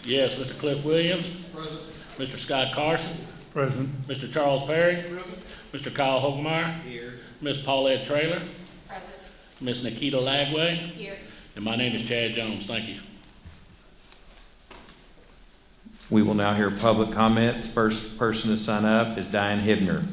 Yes, Mr. Cliff Williams, Present. Mr. Scott Carson, Present. Mr. Charles Perry, Present. Mr. Kyle Hogemeyer, Here. Miss Paulette Traylor, Present. Miss Nikita Lagway, Here. and my name is Chad Jones. Thank you. We will now hear public comments. First person to sign up is Diane Hibner.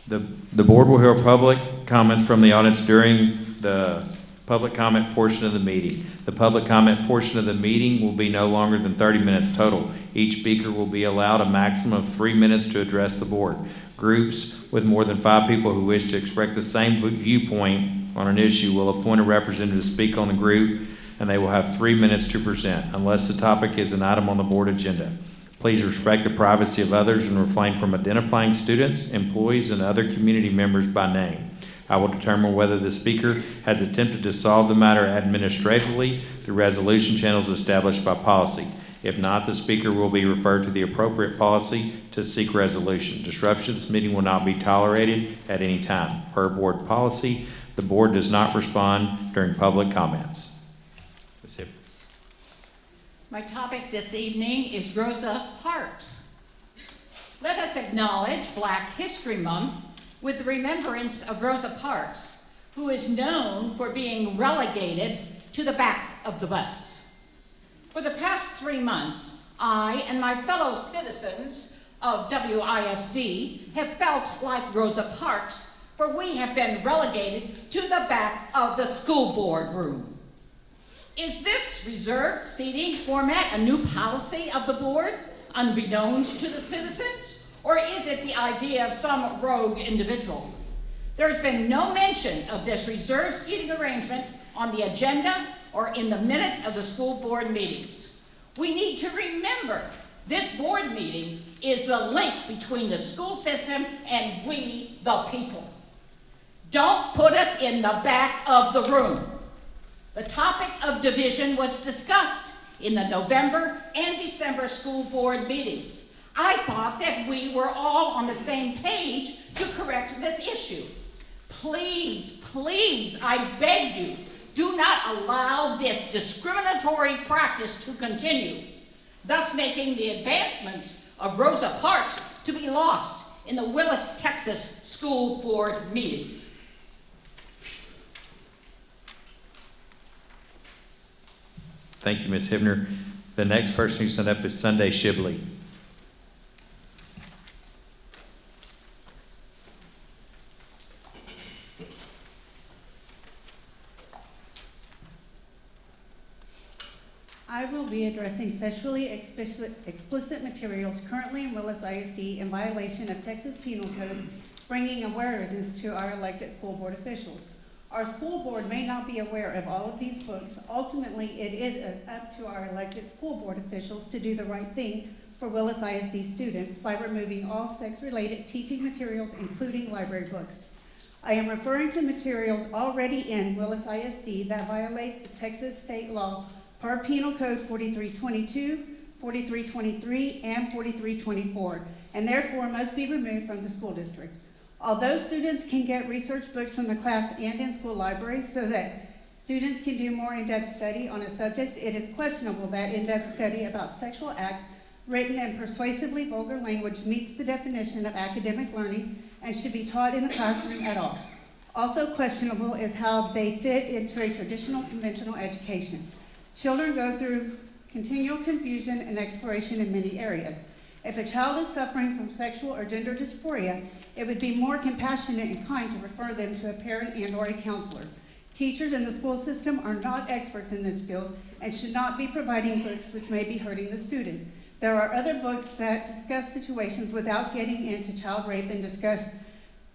The board will hear public comments from the audience during the public comment portion of the meeting. The public comment portion of the meeting will be no longer than 30 minutes total. Each speaker will be allowed a maximum of 3 minutes to address the board. Groups with more than 5 people who wish to express the same viewpoint on an issue will appoint a representative to speak on the group, and they will have 3 minutes to present, unless the topic is an item on the board agenda. Please respect the privacy of others and refrain from identifying students, employees, and other community members by name. I will determine whether the speaker has attempted to solve the matter administratively through resolution channels established by policy. If not, the speaker will be referred to the appropriate policy to seek resolution. Disruption of this meeting will not be tolerated at any time. Per board policy, the board does not respond during public comments. Ms. Hibb. My topic this evening is Rosa Parks. Let us acknowledge Black History Month with the remembrance of Rosa Parks, who is known for being relegated to the back of the bus. For the past 3 months, I and my fellow citizens of WISD have felt like Rosa Parks, for we have been relegated to the back of the school board room. Is this reserved seating format a new policy of the board, unbeknownst to the citizens? Or is it the idea of some rogue individual? There has been no mention of this reserved seating arrangement on the agenda or in the minutes of the school board meetings. We need to remember this board meeting is the link between the school system and we, the people. Don't put us in the back of the room. The topic of division was discussed in the November and December school board meetings. I thought that we were all on the same page to correct this issue. Please, please, I beg you, do not allow this discriminatory practice to continue, thus making the advancements of Rosa Parks to be lost in the Willis, Texas school board meetings. Thank you, Ms. Hibner. The next person who signed up is Sunday Shibley. I will be addressing sexually explicit materials currently in Willis ISD in violation of Texas penal codes, bringing awareness to our elected school board officials. Our school board may not be aware of all of these books. Ultimately, it is up to our elected school board officials to do the right thing for Willis ISD students by removing all sex-related teaching materials, including library books. I am referring to materials already in Willis ISD that violate the Texas state law per Penal Code 4322, 4323, and 4324, and therefore must be removed from the school district. Although students can get research books from the class and in-school libraries so that students can do more in-depth study on a subject, it is questionable that in-depth study about sexual acts written in persuasively vulgar language meets the definition of academic learning and should be taught in the classroom at all. Also questionable is how they fit into a traditional conventional education. Children go through continual confusion and exploration in many areas. If a child is suffering from sexual or gender dysphoria, it would be more compassionate and kind to refer them to a parent and/or a counselor. Teachers in the school system are not experts in this field and should not be providing books which may be hurting the student. There are other books that discuss situations without getting into child rape and discuss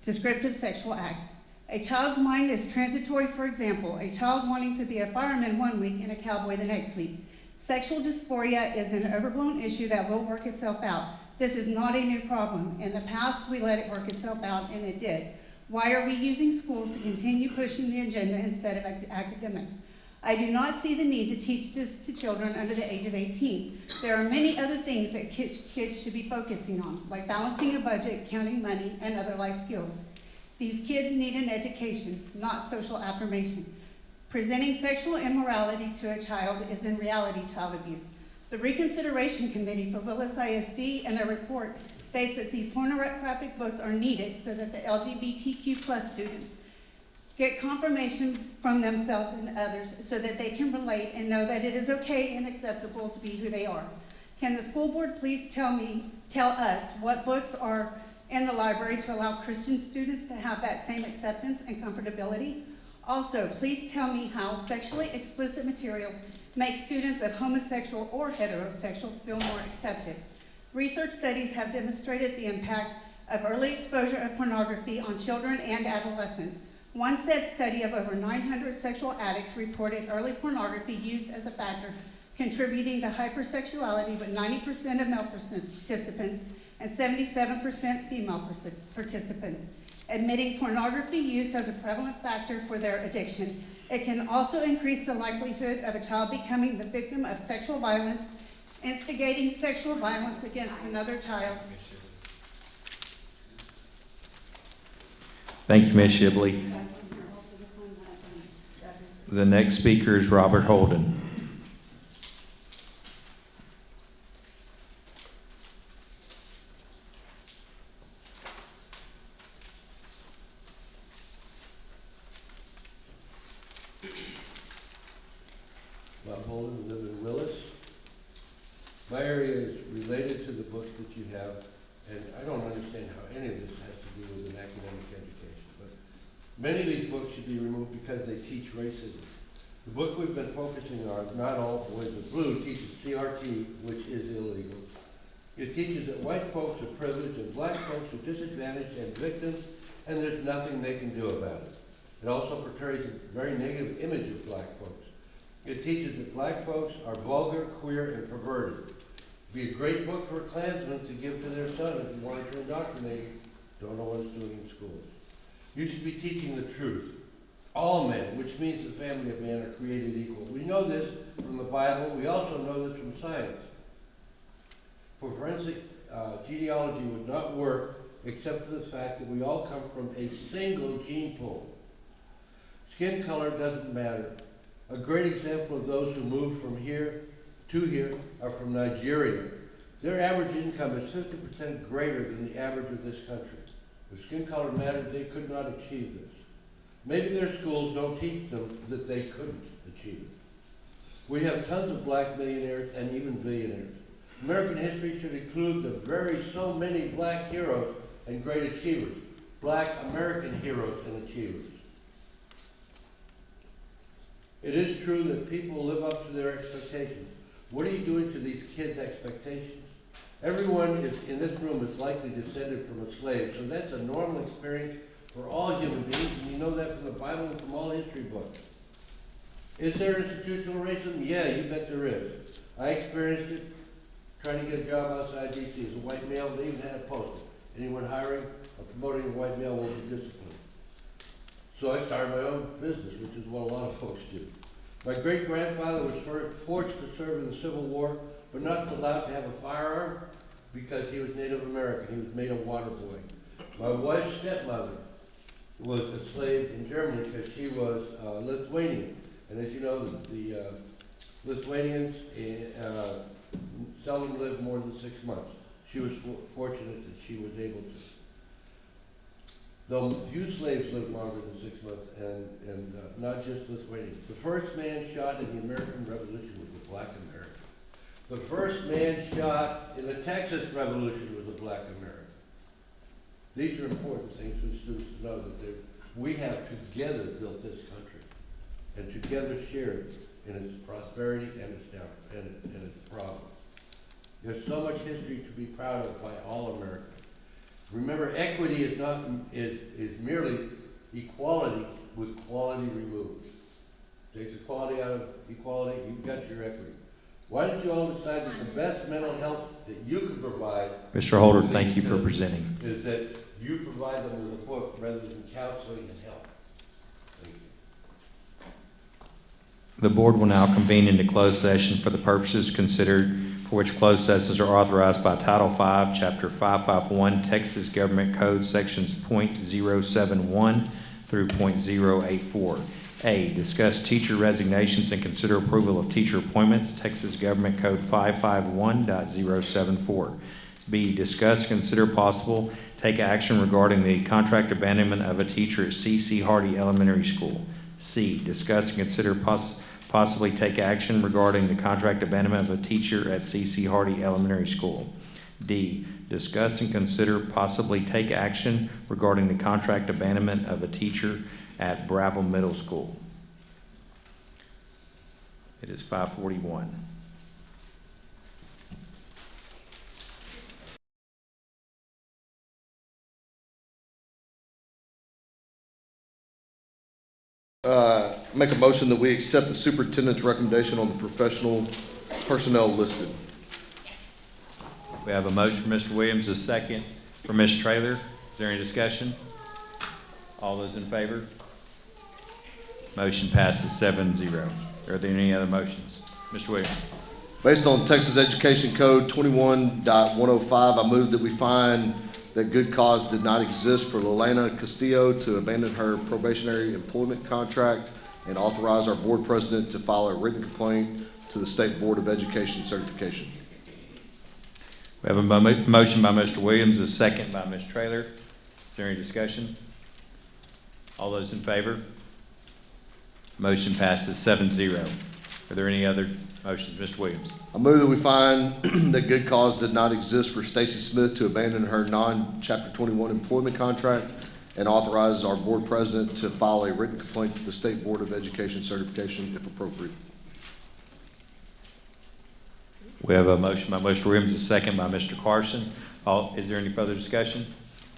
descriptive sexual acts. A child's mind is transitory. For example, a child wanting to be a fireman one week and a cowboy the next week. Sexual dysphoria is an overblown issue that will work itself out. This is not a new problem. In the past, we let it work itself out, and it did. Why are we using schools to continue pushing the agenda instead of academics? I do not see the need to teach this to children under the age of 18. There are many other things that kids should be focusing on, like balancing a budget, counting money, and other life skills. These kids need an education, not social affirmation. Presenting sexual immorality to a child is in reality child abuse. The Reconsideration Committee for Willis ISD in their report states that these pornographic books are needed so that the LGBTQ+ students get confirmation from themselves and others so that they can relate and know that it is okay and acceptable to be who they are. Can the school board please tell us what books are in the library to allow Christian students to have that same acceptance and comfortability? Also, please tell me how sexually explicit materials make students of homosexual or heterosexual feel more accepted. Research studies have demonstrated the impact of early exposure of pornography on children and adolescents. One said study of over 900 sexual addicts reported early pornography used as a factor contributing to hypersexuality, with 90% of male participants and 77% female participants admitting pornography use as a prevalent factor for their addiction. It can also increase the likelihood of a child becoming the victim of sexual violence, instigating sexual violence against another child. Thank you, Ms. Shibley. The next speaker is Robert Holden. Bob Holden, live in Willis. My area is related to the books that you have, and I don't understand how any of this has to do with an academic education. But many of these books should be removed because they teach racism. The book we've been focusing on, Not All Boys Are Blue, teaches CRT, which is illegal. It teaches that white folks are privileged and black folks are disadvantaged and victims, and there's nothing they can do about it. It also portrays a very negative image of black folks. It teaches that black folks are vulgar, queer, and perverted. It'd be a great book for a Klansman to give to their son if you wanted to indoctrinate him. Don't know what it's doing in schools. You should be teaching the truth. All men, which means the family of man, are created equal. We know this from the Bible. We also know this from science. For forensic genealogy would not work except for the fact that we all come from a single gene pool. Skin color doesn't matter. A great example of those who moved from here to here are from Nigeria. Their average income is 50% greater than the average of this country. If skin color mattered, they could not achieve this. Maybe their schools don't teach them that they couldn't achieve it. We have tons of black millionaires and even billionaires. American history should include the very so many black heroes and great achievers. Black American heroes and achievers. It is true that people live up to their expectations. What are you doing to these kids' expectations? Everyone in this room is likely descended from a slave, so that's a normal experience for all human beings, and you know that from the Bible and from all history books. Is there institutional racism? Yeah, you bet there is. I experienced it trying to get a job outside D.C. as a white male. They even had a posting. Anyone hiring or promoting a white male will be disciplined. So I started my own business, which is what a lot of folks do. My great-grandfather was forced to serve in the Civil War, but not allowed to have a firearm because he was Native American. He was made a water boy. My wife's stepmother was a slave in Germany because she was Lithuanian. And as you know, the Lithuanians seldom live more than 6 months. She was fortunate that she was able to. Though few slaves lived longer than 6 months, and not just Lithuanians. The first man shot in the American Revolution was a black American. The first man shot in the Texas Revolution was a black American. These are important things for the students to know, that we have together built this country and together shared in its prosperity and its problems. There's so much history to be proud of by all Americans. Remember, equity is merely equality with quality removed. Takes the quality out of equality, you've got your equity. Why don't you all decide that the best mental health that you can provide— Mr. Holder, thank you for presenting. —is that you provide them with a book rather than counseling and help. Thank you. The board will now convene into closed session for the purposes considered, for which closed sessions are authorized by Title V, Chapter 551, Texas Government Code, Sections .071 through .084. A, discuss teacher resignations and consider approval of teacher appointments, Texas Government Code 551.074. B, discuss, consider possible, take action regarding the contract abandonment of a teacher at C.C. Hardy Elementary School. C, discuss and consider possibly take action regarding the contract abandonment of a teacher at C.C. Hardy Elementary School. D, discuss and consider possibly take action regarding the contract abandonment of a teacher at Brabble Middle School. It is 5:41. Make a motion that we accept the superintendent's recommendation on the professional personnel listed. We have a motion for Mr. Williams, a second for Ms. Traylor. Is there any discussion? All those in favor? Motion passes 7-0. Are there any other motions? Mr. Williams. Based on Texas Education Code 21.105, I move that we find that good cause did not exist for Lelena Castillo to abandon her probationary employment contract and authorize our board president to file a written complaint to the State Board of Education certification. We have a motion by Mr. Williams, a second by Ms. Traylor. Is there any discussion? All those in favor? Motion passes 7-0. Are there any other motions? Mr. Williams. I move that we find that good cause did not exist for Stacy Smith to abandon her non-Chapter 21 employment contract and authorizes our board president to file a written complaint to the State Board of Education certification if appropriate. We have a motion by Mr. Williams, a second by Mr. Carson. Is there any further discussion?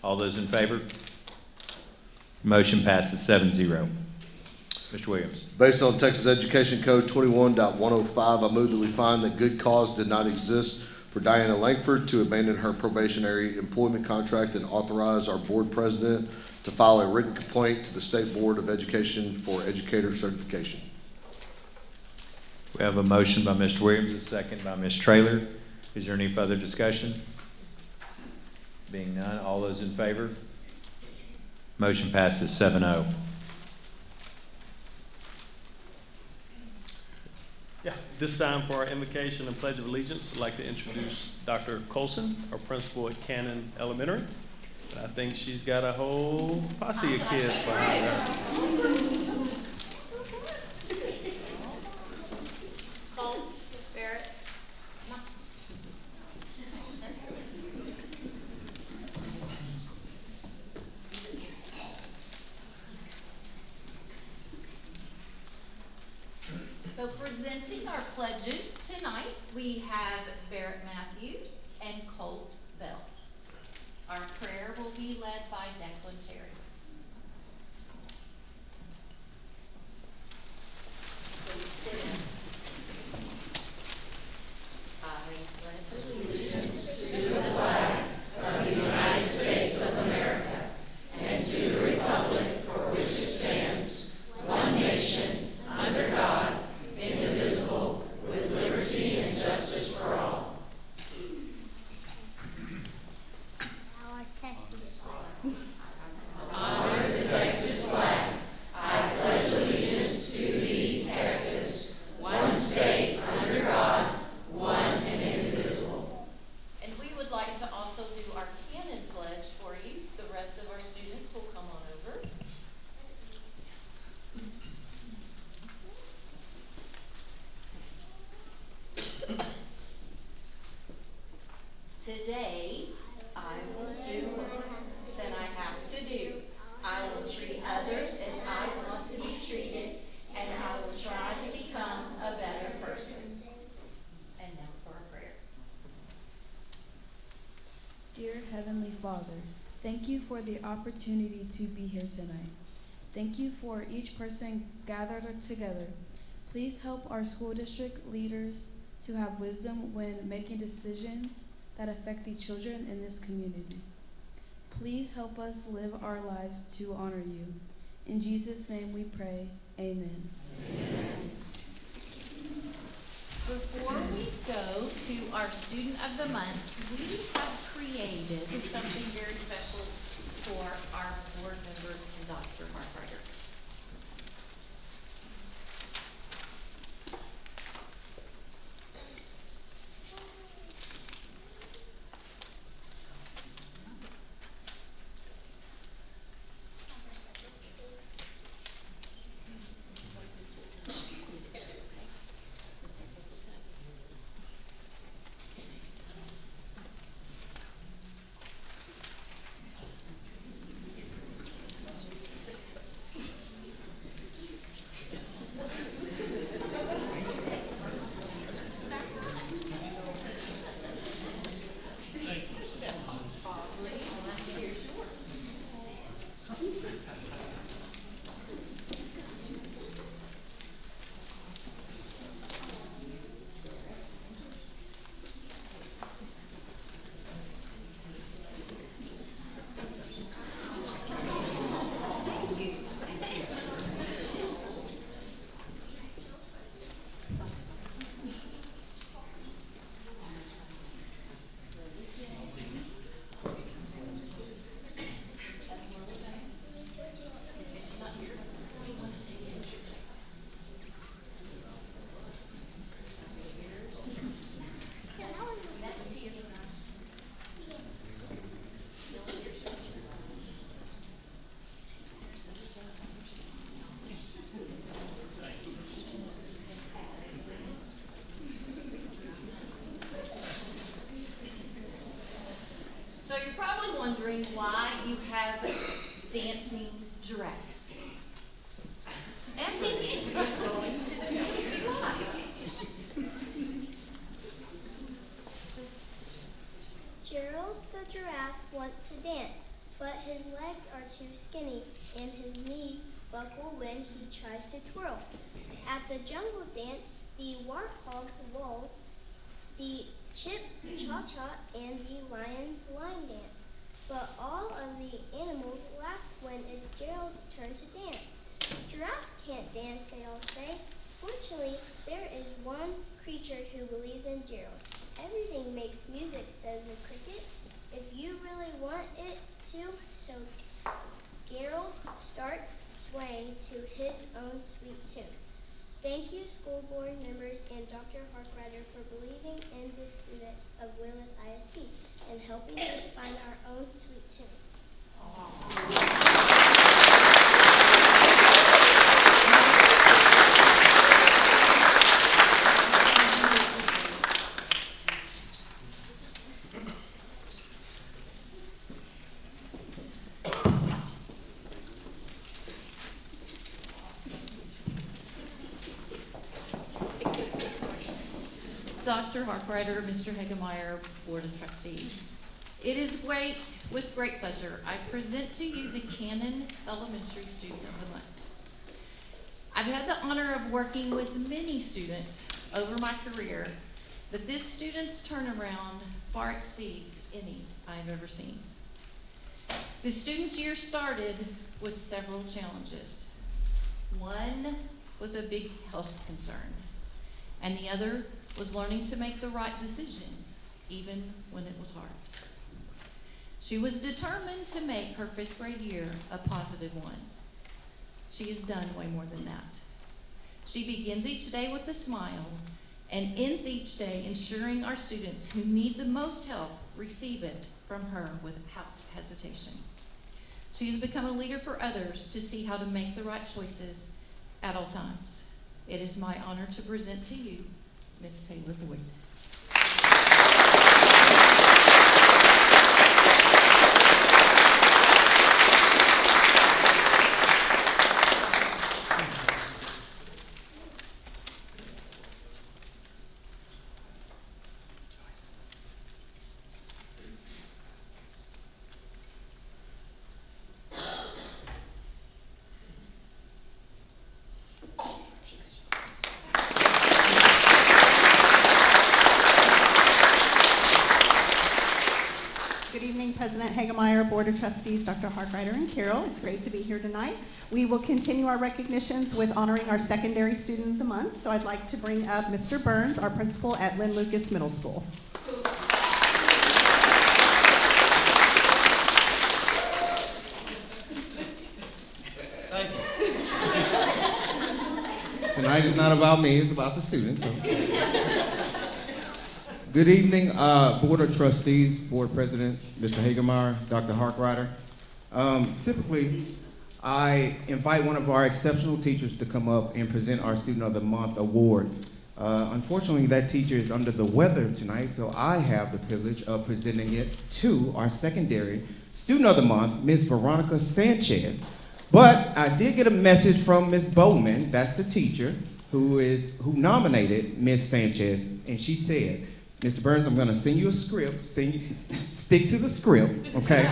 All those in favor? Motion passes 7-0. Mr. Williams. Based on Texas Education Code 21.105, I move that we find that good cause did not exist for Diana Langford to abandon her probationary employment contract and authorize our board president to file a written complaint to the State Board of Education for educator certification. We have a motion by Mr. Williams, a second by Ms. Traylor. Is there any further discussion? Being none, all those in favor? Motion passes 7-0. Yeah, this time for our invocation and pledge of allegiance, I'd like to introduce Dr. Colson, our principal at Cannon Elementary. And I think she's got a whole posse of kids behind her. Barrett. So presenting our pledges tonight, we have Barrett Matthews and Colt Bell. Our prayer will be led by Declan Terry. Please stand. I pledge allegiance to the flag of the United States of America and to the republic for which it stands, one nation, under God, indivisible, with liberty and justice for all. Our Texas flag. Honor the Texas flag. I pledge allegiance to thee, Texas, one state, under God, one and indivisible. And we would like to also do our canon pledge for you. The rest of our students will come on over. Today, I will do that I have to do. I will treat others as I want to be treated, and I will try to become a better person. And now for our prayer. Dear Heavenly Father, thank you for the opportunity to be here tonight. Thank you for each person gathered together. Please help our school district leaders to have wisdom when making decisions that affect the children in this community. Please help us live our lives to honor you. In Jesus' name we pray, amen. Amen. Before we go to our Student of the Month, we have created something very special for our board members and Dr. Hartrider. you have dancing giraffes. Emily is going to tell you why. Gerald the giraffe wants to dance, but his legs are too skinny and his knees buckle when he tries to twirl. At the jungle dance, the warthogs waltz, the chimps cha-cha, and the lions line dance. But all of the animals laugh when it's Gerald's turn to dance. Giraffes can't dance, they all say. Fortunately, there is one creature who believes in Gerald. Everything makes music, says the cricket, if you really want it to. So Gerald starts swaying to his own sweet tune. Thank you, school board members and Dr. Harkrider, for believing in the students of Willis ISD and helping us find our own sweet tune. Dr. Harkrider, Mr. Hagemeyer, Board of Trustees. It is with great pleasure, I present to you the Cannon Elementary Student of the Month. I've had the honor of working with many students over my career, but this student's turnaround far exceeds any I've ever seen. The student's year started with several challenges. One was a big health concern, and the other was learning to make the right decisions, even when it was hard. She was determined to make her 5th grade year a positive one. She has done way more than that. She begins each day with a smile and ends each day ensuring our students who need the most help receive it from her without hesitation. She has become a leader for others to see how to make the right choices at all times. It is my honor to present to you Miss Taylor Boyd. Good evening, President Hagemeyer, Board of Trustees, Dr. Harkrider, and Carol. It's great to be here tonight. We will continue our recognitions with honoring our secondary student of the month. So I'd like to bring up Mr. Burns, our principal at Lynn Lucas Middle School. Thank you. Tonight is not about me, it's about the students. So. Good evening, Board of Trustees, Board Presidents, Mr. Hagemeyer, Dr. Harkrider. Typically, I invite one of our exceptional teachers to come up and present our Student of the Month award. Unfortunately, that teacher is under the weather tonight, so I have the privilege of presenting it to our secondary Student of the Month, Ms. Veronica Sanchez. But I did get a message from Ms. Bowman, that's the teacher, who nominated Ms. Sanchez, and she said, Mr. Burns, I'm gonna send you a script, stick to the script, okay?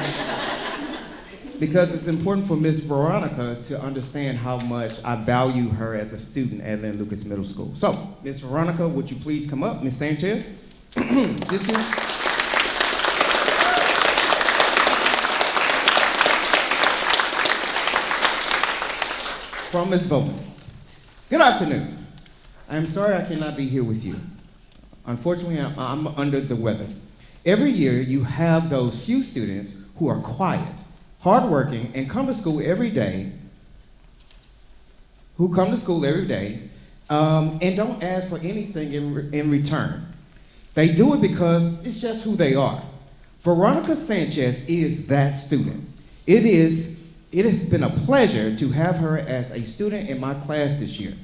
Because it's important for Ms. Veronica to understand how much I value her as a student at Lynn Lucas Middle School. So, Ms. Veronica, would you please come up? Ms. Sanchez, this is... From Ms. Bowman. Good afternoon. I'm sorry I cannot be here with you. Unfortunately, I'm under the weather. Every year, you have those few students who are quiet, hardworking, and come to school every day, and don't ask for anything in return. They do it because it's just who they are. Veronica Sanchez is that student. It has been a pleasure to have her as a student in my class this year.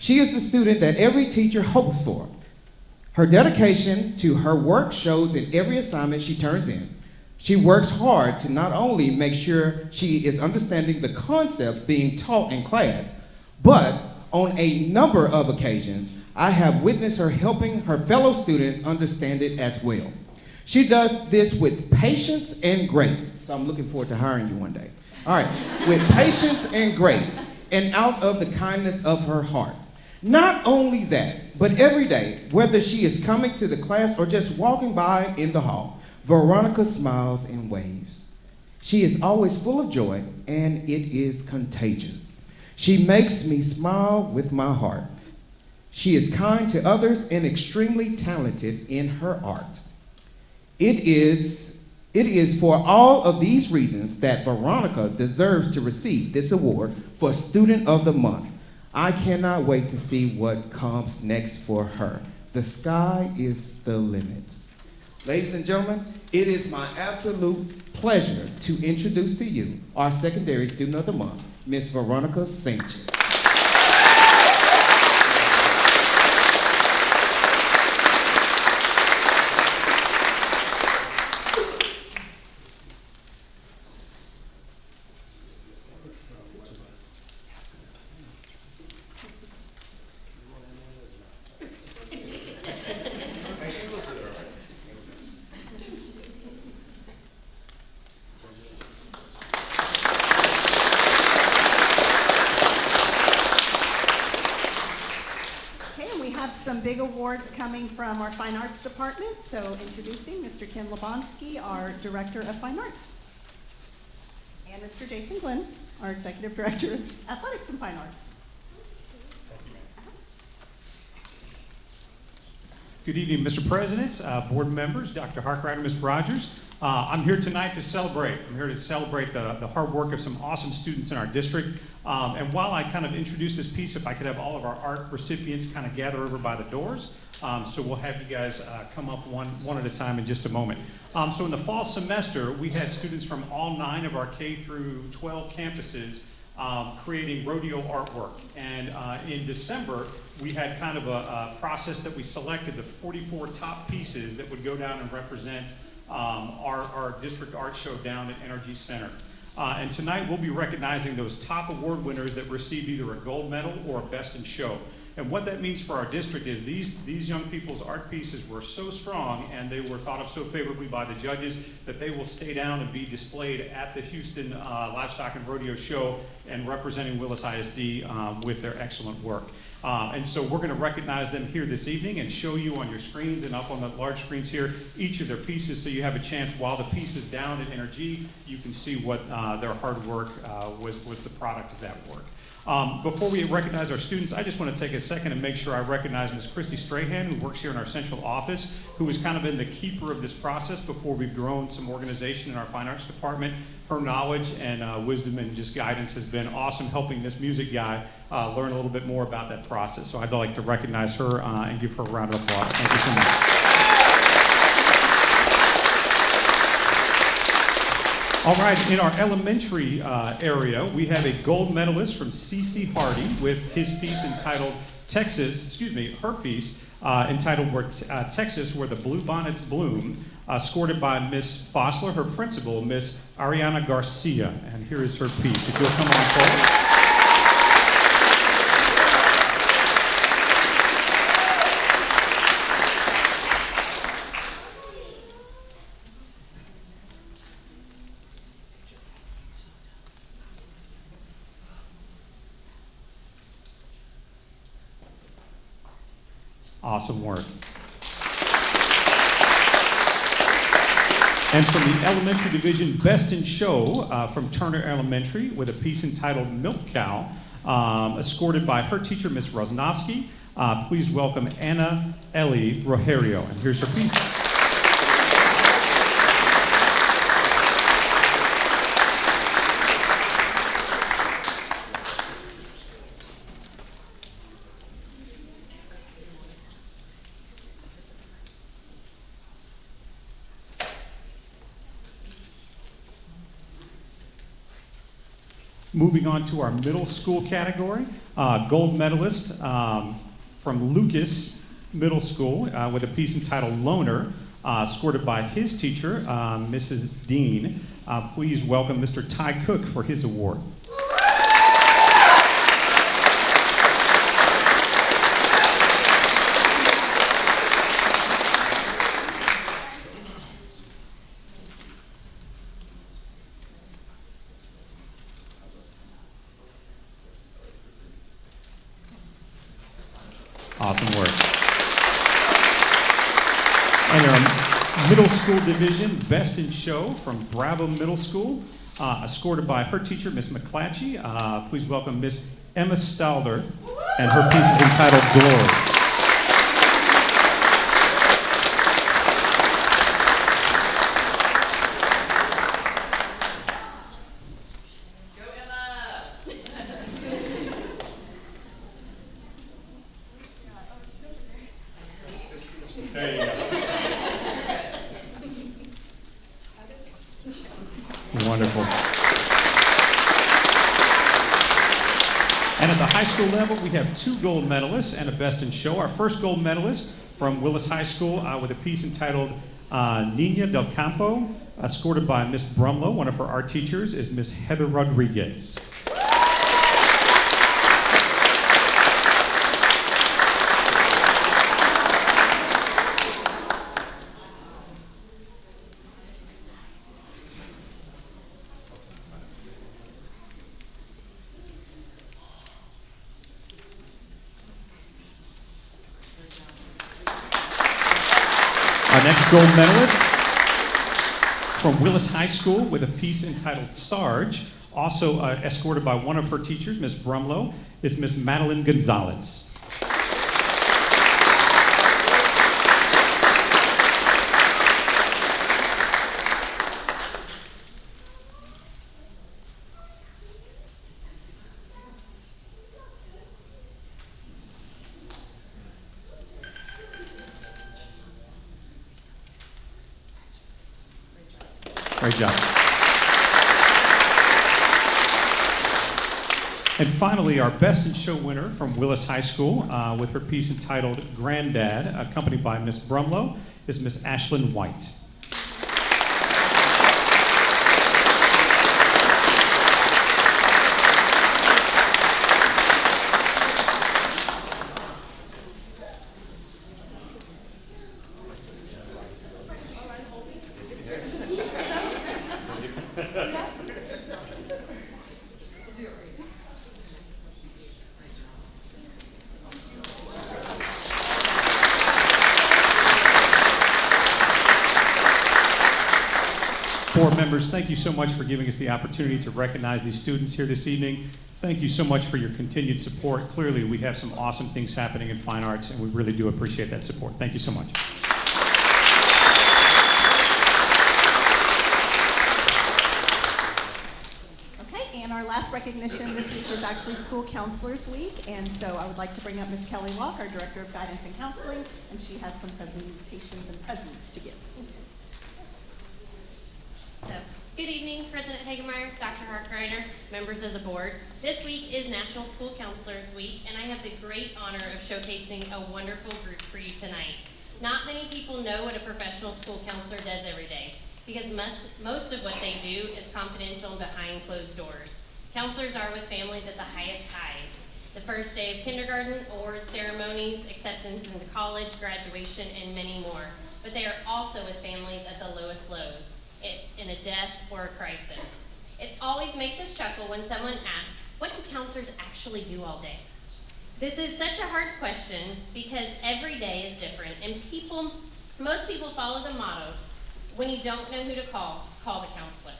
She is the student that every teacher hopes for. Her dedication to her work shows in every assignment she turns in. She works hard to not only make sure she is understanding the concept being taught in class, but on a number of occasions, I have witnessed her helping her fellow students understand it as well. She does this with patience and grace. So I'm looking forward to hiring you one day. All right, with patience and grace, and out of the kindness of her heart. Not only that, but every day, whether she is coming to the class or just walking by in the hall, Veronica smiles and waves. She is always full of joy, and it is contagious. She makes me smile with my heart. She is kind to others and extremely talented in her art. It is for all of these reasons that Veronica deserves to receive this award for Student of the Month. I cannot wait to see what comes next for her. The sky is the limit. Ladies and gentlemen, it is my absolute pleasure to introduce to you our secondary Student of the Month, Miss Veronica Sanchez. Some big awards coming from our Fine Arts Department. So introducing Mr. Ken Lebonsky, our Director of Fine Arts. And Mr. Jason Glenn, our Executive Director of Athletics and Fine Arts. Good evening, Mr. President, board members, Dr. Harkrider, Ms. Rogers. I'm here tonight to celebrate. I'm here to celebrate the hard work of some awesome students in our district. And while I kind of introduce this piece, if I could have all of our art recipients kind of gather over by the doors. So we'll have you guys come up one at a time in just a moment. So in the fall semester, we had students from all 9 of our K through 12 campuses creating rodeo artwork. And in December, we had kind of a process that we selected the 44 top pieces that would go down and represent our district art show down at Energy Center. And tonight we'll be recognizing those top award winners that received either a gold medal or a best in show. And what that means for our district is these young people's art pieces were so strong and they were thought of so favorably by the judges that they will stay down and be displayed at the Houston Livestock and Rodeo Show and representing Willis ISD with their excellent work. And so we're going to recognize them here this evening and show you on your screens and up on the large screens here each of their pieces, so you have a chance while the piece is down at NRG, you can see what their hard work was the product of that work. Before we recognize our students, I just want to take a second and make sure I recognize Ms. Christy Strahan, who works here in our central office, who has kind of been the keeper of this process before we've grown some organization in our fine arts department. Her knowledge and wisdom and just guidance has been awesome, helping this music guy learn a little bit more about that process. So I'd like to recognize her and give her a round of applause. Thank you so much. All right, in our elementary area, we have a gold medalist from C.C. Hardy with his piece entitled her piece entitled Texas, Where the Bluebonnets Bloom, scored by Miss Fossler, her principal, Miss Ariana Garcia. And here is her piece. If you'll come on forward. Awesome work. And from the elementary division, Best in Show from Turner Elementary with a piece entitled Milk Cow, escorted by her teacher, Miss Rosnovsky. Please welcome Anna Ellie Rogerio. And here's her piece. Moving on to our middle school category, gold medalist from Lucas Middle School with a piece entitled Loner, escorted by his teacher, Mrs. Dean. Please welcome Mr. Ty Cook for his award. Awesome work. And our middle school division, Best in Show from Bravo Middle School, escorted by her teacher, Miss McClatchy. Please welcome Miss Emma Stalder, and her piece is entitled Glory. There you go. Wonderful. And at the high school level, we have 2 gold medalists and a Best in Show. Our first gold medalist from Willis High School with a piece entitled Nina del Campo, escorted by Miss Brumlow. One of her art teachers is Miss Heather Rodriguez. Our next gold medalist from Willis High School with a piece entitled Sarge, also escorted by one of her teachers, Miss Brumlow, is Miss Madeline Gonzalez. Great job. And finally, our Best in Show winner from Willis High School with her piece entitled Granddad, accompanied by Miss Brumlow, is Miss Ashlyn White. Board members, thank you so much for giving us the opportunity to recognize these students here this evening. Thank you so much for your continued support. Clearly, we have some awesome things happening in fine arts, and we really do appreciate that support. Thank you so much. Okay, and our last recognition this week is actually School Counselors Week, and so I would like to bring up Ms. Kelly Locke, our Director of Guidance and Counseling, and she has some presentations and presents to give. So, good evening, President Hagemeyer, Dr. Harkreiter, members of the board. This week is National School Counselors Week, and I have the great honor of showcasing a wonderful group for you tonight. Not many people know what a professional school counselor does every day, because most of what they do is confidential and behind closed doors. Counselors are with families at the highest highs, the first day of kindergarten, award ceremonies, acceptance into college, graduation, and many more. But they are also with families at the lowest lows, in a death or a crisis. It always makes us chuckle when someone asks, what do counselors actually do all day? This is such a hard question because every day is different, and most people follow the motto, when you don't know who to call the counselor.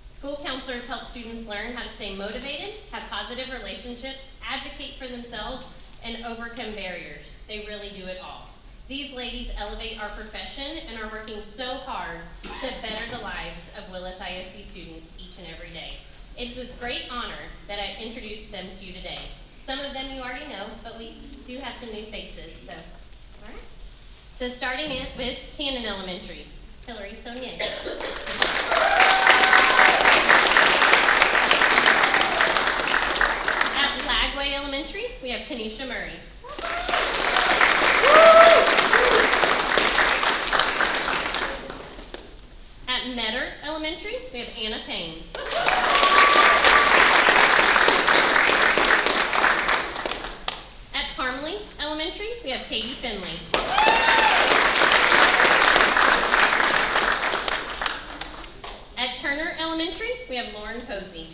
School counselors help students learn how to stay motivated, have positive relationships, advocate for themselves, and overcome barriers. They really do it all. These ladies elevate our profession and are working so hard to better the lives of Willis ISD students each and every day. It's with great honor that I introduce them to you today. Some of them you already know, but we do have some new faces, so, all right. So starting with Cannon Elementary, Hillary Sonier. At Lagway Elementary, we have Kenesha Murray. Posey.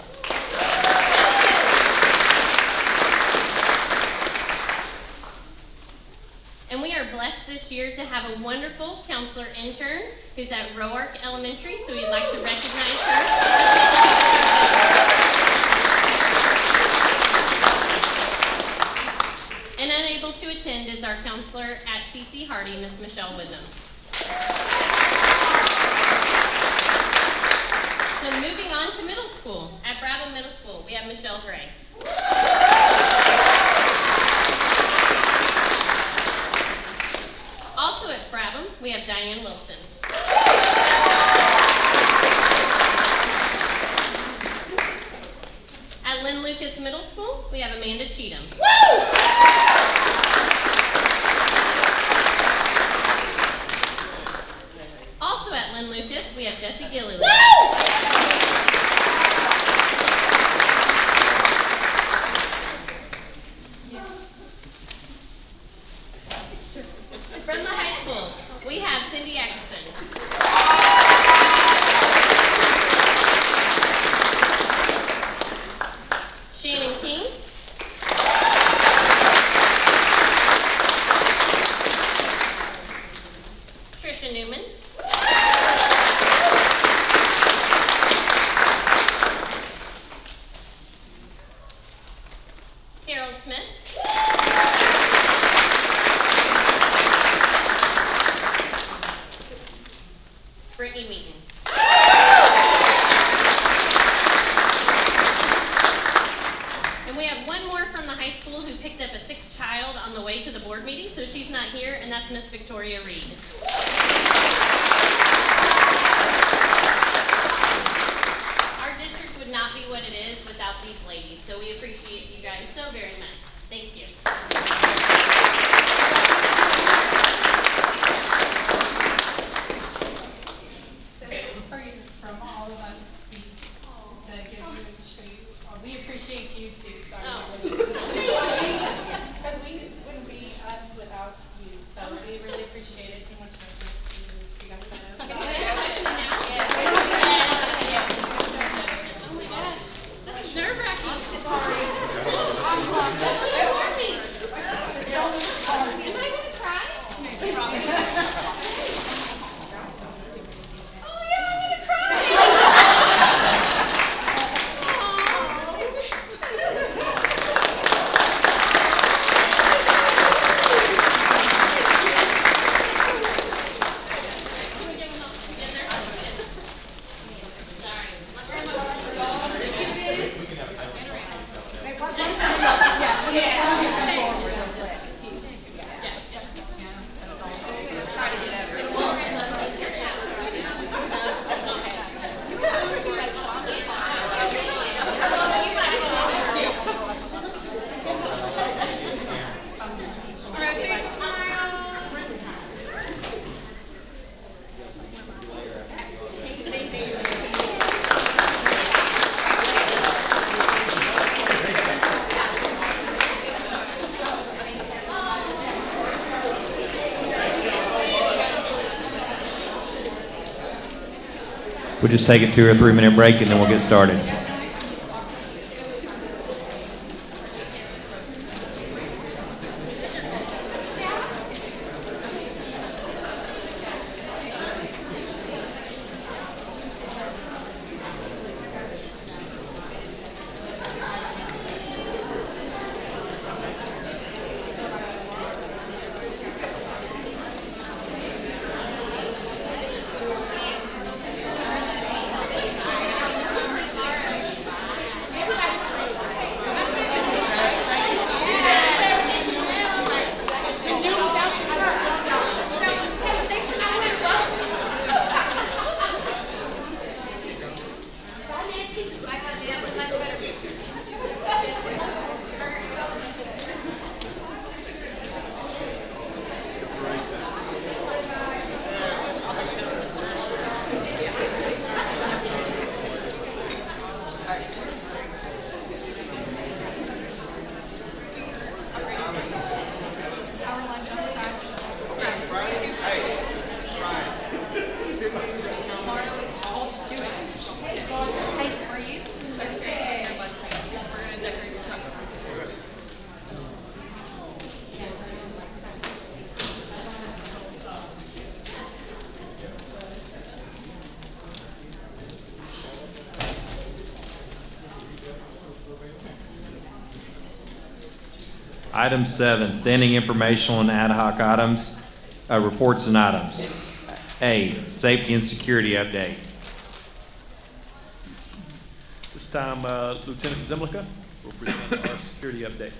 And we are blessed this year to have a wonderful counselor intern who's at Roark Elementary, so we'd like to recognize her. And unable to attend is our counselor at CC Hardy, Miss Michelle Witham. So moving on to middle school. At Brabham Middle School, we have Michelle Gray. Also at Brabham, we have Diane Wilson. At Lynn Lucas Middle School, we have Amanda Cheatham. Also at Lynn Lucas, we have Jessie Gilliland. From the high school, we have Cindy Atkinson. Shannon King. Trisha Newman. Carol Smith. Brittany Wheaton. And we have one more from the high school who picked up a sixth child on the way to the board meeting, so she's not here, and that's Miss Victoria Reed. Our district would not be what it is without these ladies, so we appreciate you guys so very much. Thank you. From all of us to give you and show you. We appreciate you too. Sorry. Because we wouldn't be us without you. So we really appreciate it. Too much love you guys. Oh my gosh, this is nerve-wracking. Sorry. Am I gonna cry? Oh yeah, I'm gonna cry. We'll just take a 2 or 3 minute break and then we'll get started. Item 7, standing informational and ad hoc items, reports and items. A, safety and security update. This time, Lieutenant Zemlicka will present our security update.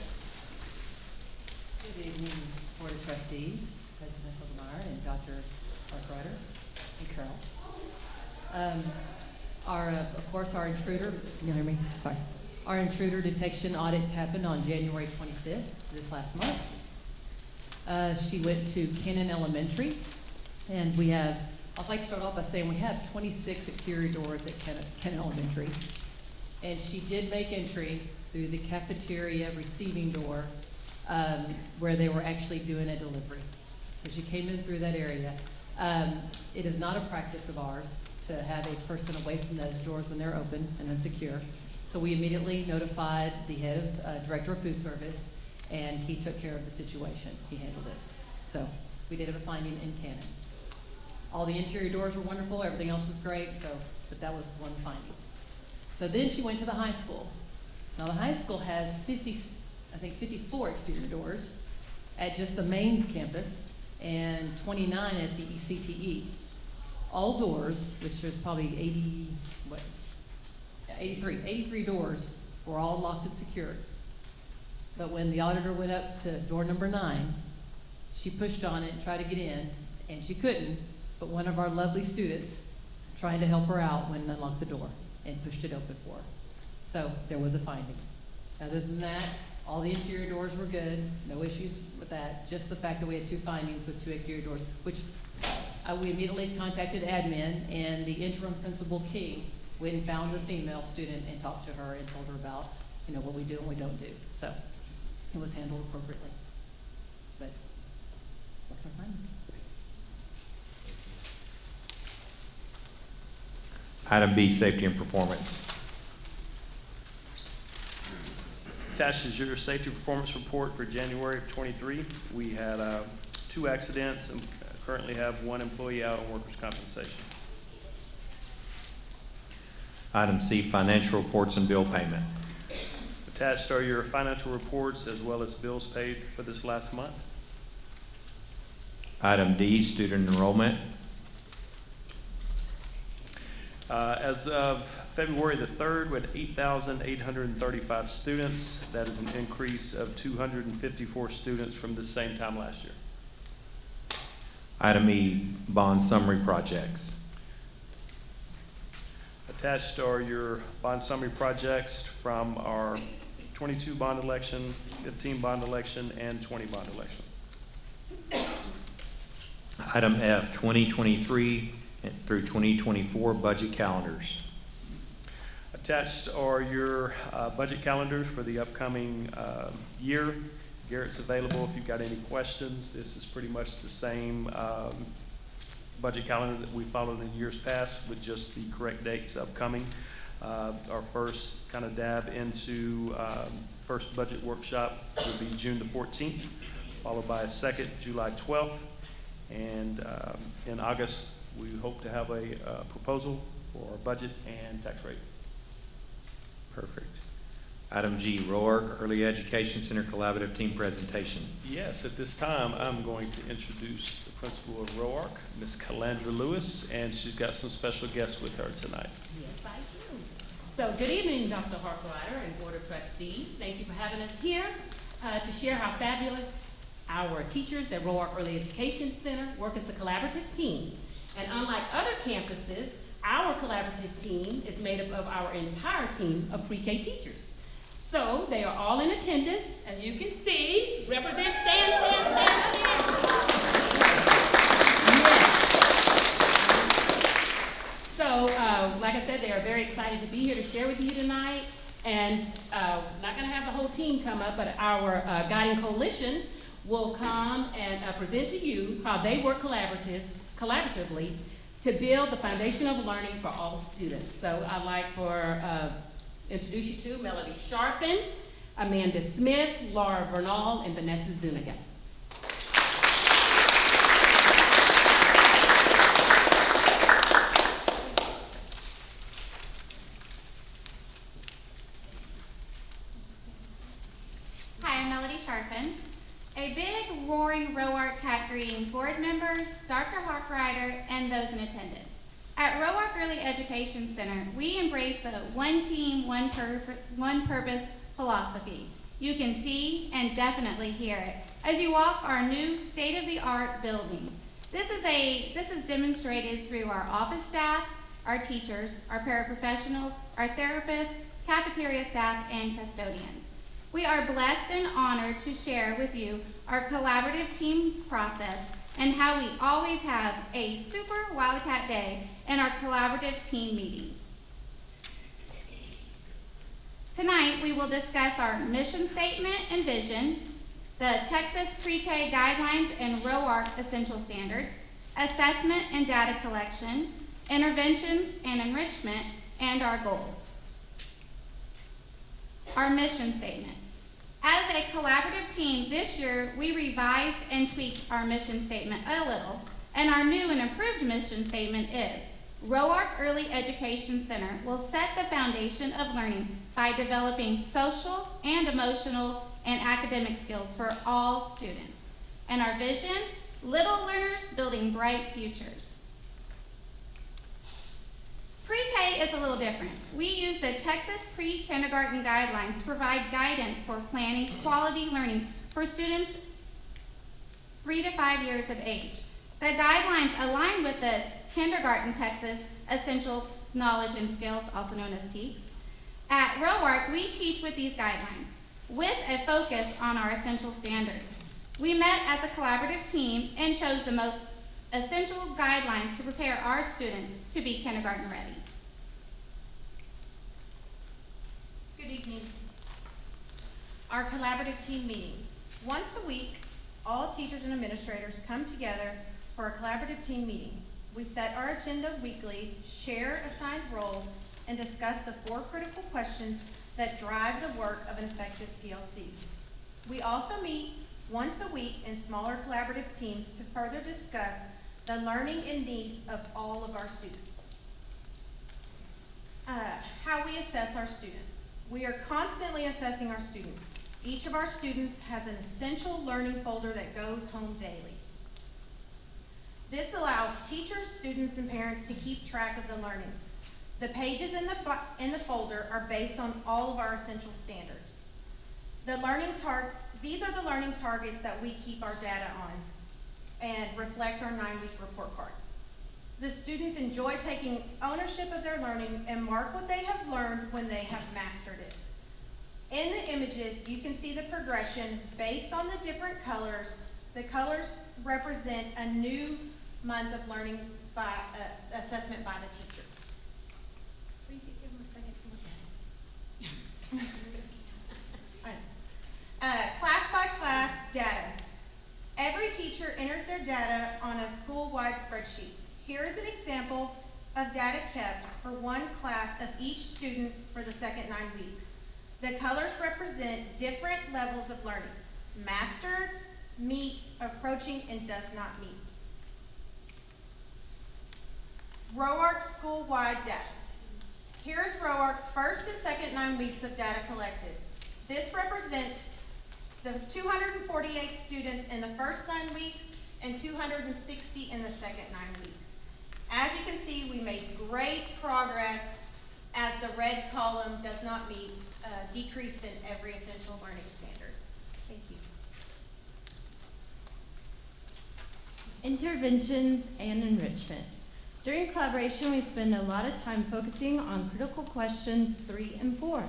Good evening, Board of Trustees, President Hogemeyer, and Dr. Harkrider, and Carol. Of course, our intruder, can you hear me? Sorry. Our intruder detection audit happened on January 25th, this last month. She went to Cannon Elementary, and I'd like to start off by saying we have 26 exterior doors at Cannon Elementary. And she did make entry through the cafeteria receiving door where they were actually doing a delivery. So she came in through that area. It is not a practice of ours to have a person away from those doors when they're open and unsecure. So we immediately notified the head of Director of Food Service, and he took care of the situation. He handled it. So we did have a finding in Cannon. All the interior doors were wonderful. Everything else was great. But that was one of the findings. So then she went to the high school. Now the high school has 54 exterior doors at just the main campus and 29 at the ECTE. All doors, which there's probably 83 doors, were all locked and secured. But when the auditor went up to door number 9, she pushed on it and tried to get in, and she couldn't, but one of our lovely students trying to help her out went and unlocked the door and pushed it open for her. So there was a finding. Other than that, all the interior doors were good, no issues with that, just the fact that we had 2 findings with 2 exterior doors, which we immediately contacted admin, and the interim principal, King, went and found the female student and talked to her and told her about, what we do and what we don't do. So it was handled appropriately. But that's our findings. Item B, safety and performance. Attached is your safety performance report for January of '23. We had 2 accidents and currently have 1 employee out on workers' compensation. Item C, financial reports and bill payment. Attached are your financial reports as well as bills paid for this last month. Item D, student enrollment. As of February the 3rd, we had 8,835 students. That is an increase of 254 students from the same time last year. Item E, bond summary projects. Attached are your bond summary projects from our 22 bond election, 15 bond election, and 20 bond election. Item F, 2023 through 2024 budget calendars. Attached are your budget calendars for the upcoming year. Garrett's available if you've got any questions. This is pretty much the same budget calendar that we followed in years past with just the correct dates upcoming. Our first kind of dab into first budget workshop will be June the 14th, followed by a second July 12th. And in August, we hope to have a proposal for our budget and tax rate. Perfect. Item G, ROARC, Early Education Center Collaborative Team Presentation. Yes, at this time, I'm going to introduce the principal of ROARC, Ms. Calandra Lewis, and she's got some special guests with her tonight. Yes, I do. So good evening, Dr. Harkrider and Board of Trustees. Thank you for having us here to share how fabulous our teachers at ROARC Early Education Center work as a collaborative team. And unlike other campuses, our collaborative team is made up of our entire team of pre-K teachers. So they are all in attendance, as you can see. Represent, stand. Yes. So, like I said, they are very excited to be here to share with you tonight. And not gonna have the whole team come up, but our guiding coalition will come and present to you how they work collaboratively to build the foundation of learning for all students. So I'd like to introduce you to Melody Sharpen, Amanda Smith, Laura Bernal, and Vanessa Zuniga. Hi, I'm Melody Sharpen. A big, roaring RoArc cat greeting board members, Dr. Harkrider, and those in attendance. At RoArc Early Education Center, we embrace the one team, one purpose philosophy. You can see and definitely hear it as you walk our new state-of-the-art building. This is demonstrated through our office staff, our teachers, our paraprofessionals, our therapists, cafeteria staff, and custodians. We are blessed and honored to share with you our collaborative team process and how we always have a super Wildcat day in our collaborative team meetings. Tonight, we will discuss our mission statement and vision, the Texas Pre-K Guidelines and RoArc Essential Standards, assessment and data collection, interventions and enrichment, and our goals. Our mission statement. As a collaborative team, this year we revised and tweaked our mission statement a little, and our new and improved mission statement is, RoArc Early Education Center will set the foundation of learning by developing social and emotional and academic skills for all students. And our vision, little learners building bright futures. Pre-K is a little different. We use the Texas Pre-Kindergarten Guidelines to provide guidance for planning quality learning for students 3 to 5 years of age. The guidelines align with the Kindergarten Texas Essential Knowledge and Skills, also known as TEKS. At RoArc, we teach with these guidelines, with a focus on our essential standards. We met as a collaborative team and chose the most essential guidelines to prepare our students to be kindergarten ready. Good evening. Our collaborative team meetings. Once a week, all teachers and administrators come together for a collaborative team meeting. We set our agenda weekly, share assigned roles, and discuss the 4 critical questions that drive the work of an effective PLC. We also meet once a week in smaller collaborative teams to further discuss the learning and needs of all of our students. How we assess our students. We are constantly assessing our students. Each of our students has an essential learning folder that goes home daily. This allows teachers, students, and parents to keep track of the learning. The pages in the folder are based on all of our essential standards. These are the learning targets that we keep our data on and reflect our 9-week report card. The students enjoy taking ownership of their learning and mark what they have learned when they have mastered it. In the images, you can see the progression based on the different colors. The colors represent a new month of learning by assessment by the teacher. So you could give them a second to look at it. Class by class data. Every teacher enters their data on a school-wide spreadsheet. Here is an example of data kept for one class of each student for the second 9 weeks. The colors represent different levels of learning. Mastered, meets, approaching, and does not meet. RoArc school-wide data. Here is RoArc's first and second 9 weeks of data collected. This represents the 248 students in the first 9 weeks and 260 in the second 9 weeks. As you can see, we made great progress as the red column does not meet, decreased in every essential learning standard. Thank you. Interventions and enrichment. During collaboration, we spend a lot of time focusing on critical questions 3 and 4.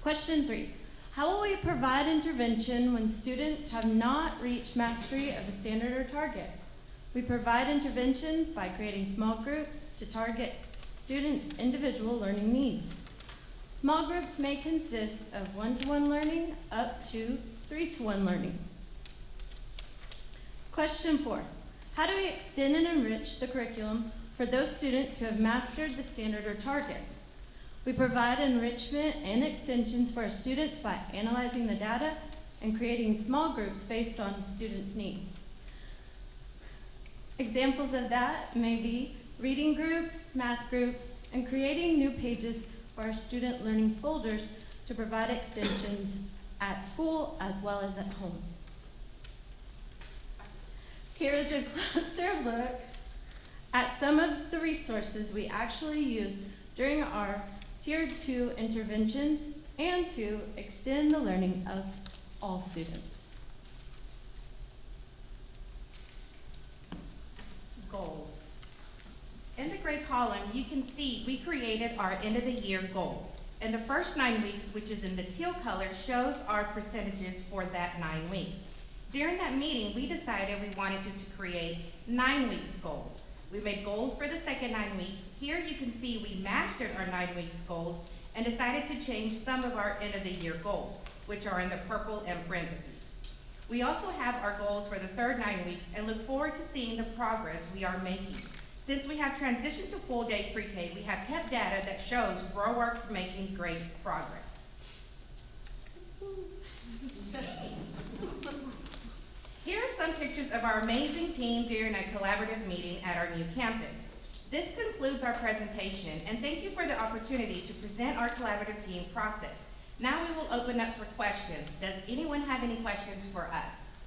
Question 3, how will we provide intervention when students have not reached mastery of the standard or target? We provide interventions by creating small groups to target students' individual learning needs. Small groups may consist of 1-to-1 learning up to 3-to-1 learning. Question 4, how do we extend and enrich the curriculum for those students who have mastered the standard or target? We provide enrichment and extensions for our students by analyzing the data and creating small groups based on students' needs. Examples of that may be reading groups, math groups, and creating new pages for our student learning folders to provide extensions at school as well as at home. Here is a closer look at some of the resources we actually use during our Tier 2 interventions and to extend the learning of all students. Goals. In the gray column, you can see we created our end of the year goals. And the first 9 weeks, which is in the teal color, shows our percentages for that 9 weeks. During that meeting, we decided we wanted to create 9 weeks goals. We made goals for the second 9 weeks. Here you can see we mastered our 9 weeks goals and decided to change some of our end of the year goals, which are in the purple and parentheses. We also have our goals for the third 9 weeks and look forward to seeing the progress we are making. Since we have transitioned to full day pre-K, we have kept data that shows GrowWork making great progress. Here are some pictures of our amazing team during a collaborative meeting at our new campus. This concludes our presentation, and thank you for the opportunity to present our collaborative team process. Now we will open up for questions. Does anyone have any questions for us?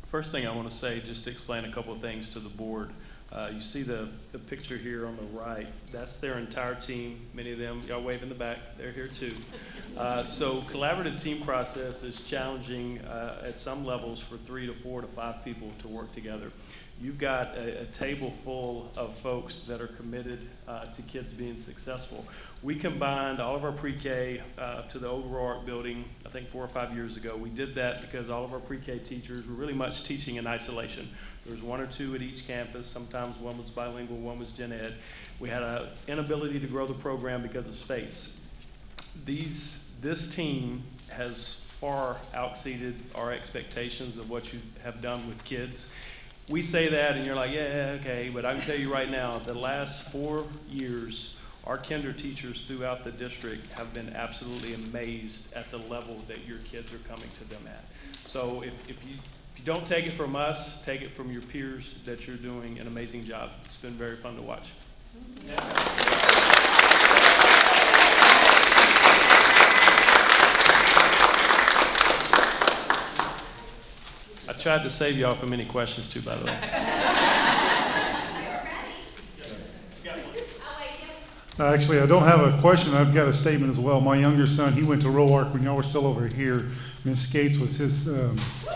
First thing I want to say, just to explain a couple of things to the board. You see the picture here on the right. That's their entire team. Many of them, y'all wave in the back, they're here too. So collaborative team process is challenging at some levels for 3 to 4 to 5 people to work together. You've got a table full of folks that are committed to kids being successful. We combined all of our pre-K to the old ROARC building, I think 4 or 5 years ago. We did that because all of our pre-K teachers were really much teaching in isolation. There was 1 or 2 at each campus. Sometimes one was bilingual, one was gen ed. We had an inability to grow the program because of space. This team has far exceeded our expectations of what you have done with kids. We say that and you're like, yeah, okay, but I can tell you right now, the last 4 years, our kinder teachers throughout the district have been absolutely amazed at the level that your kids are coming to them at. So if you don't take it from us, take it from your peers that you're doing an amazing job. It's been very fun to watch. I tried to save y'all from any questions too, by the way. Actually, I don't have a question. I've got a statement as well. My younger son, he went to ROARC when y'all were still over here. Miss Skates was his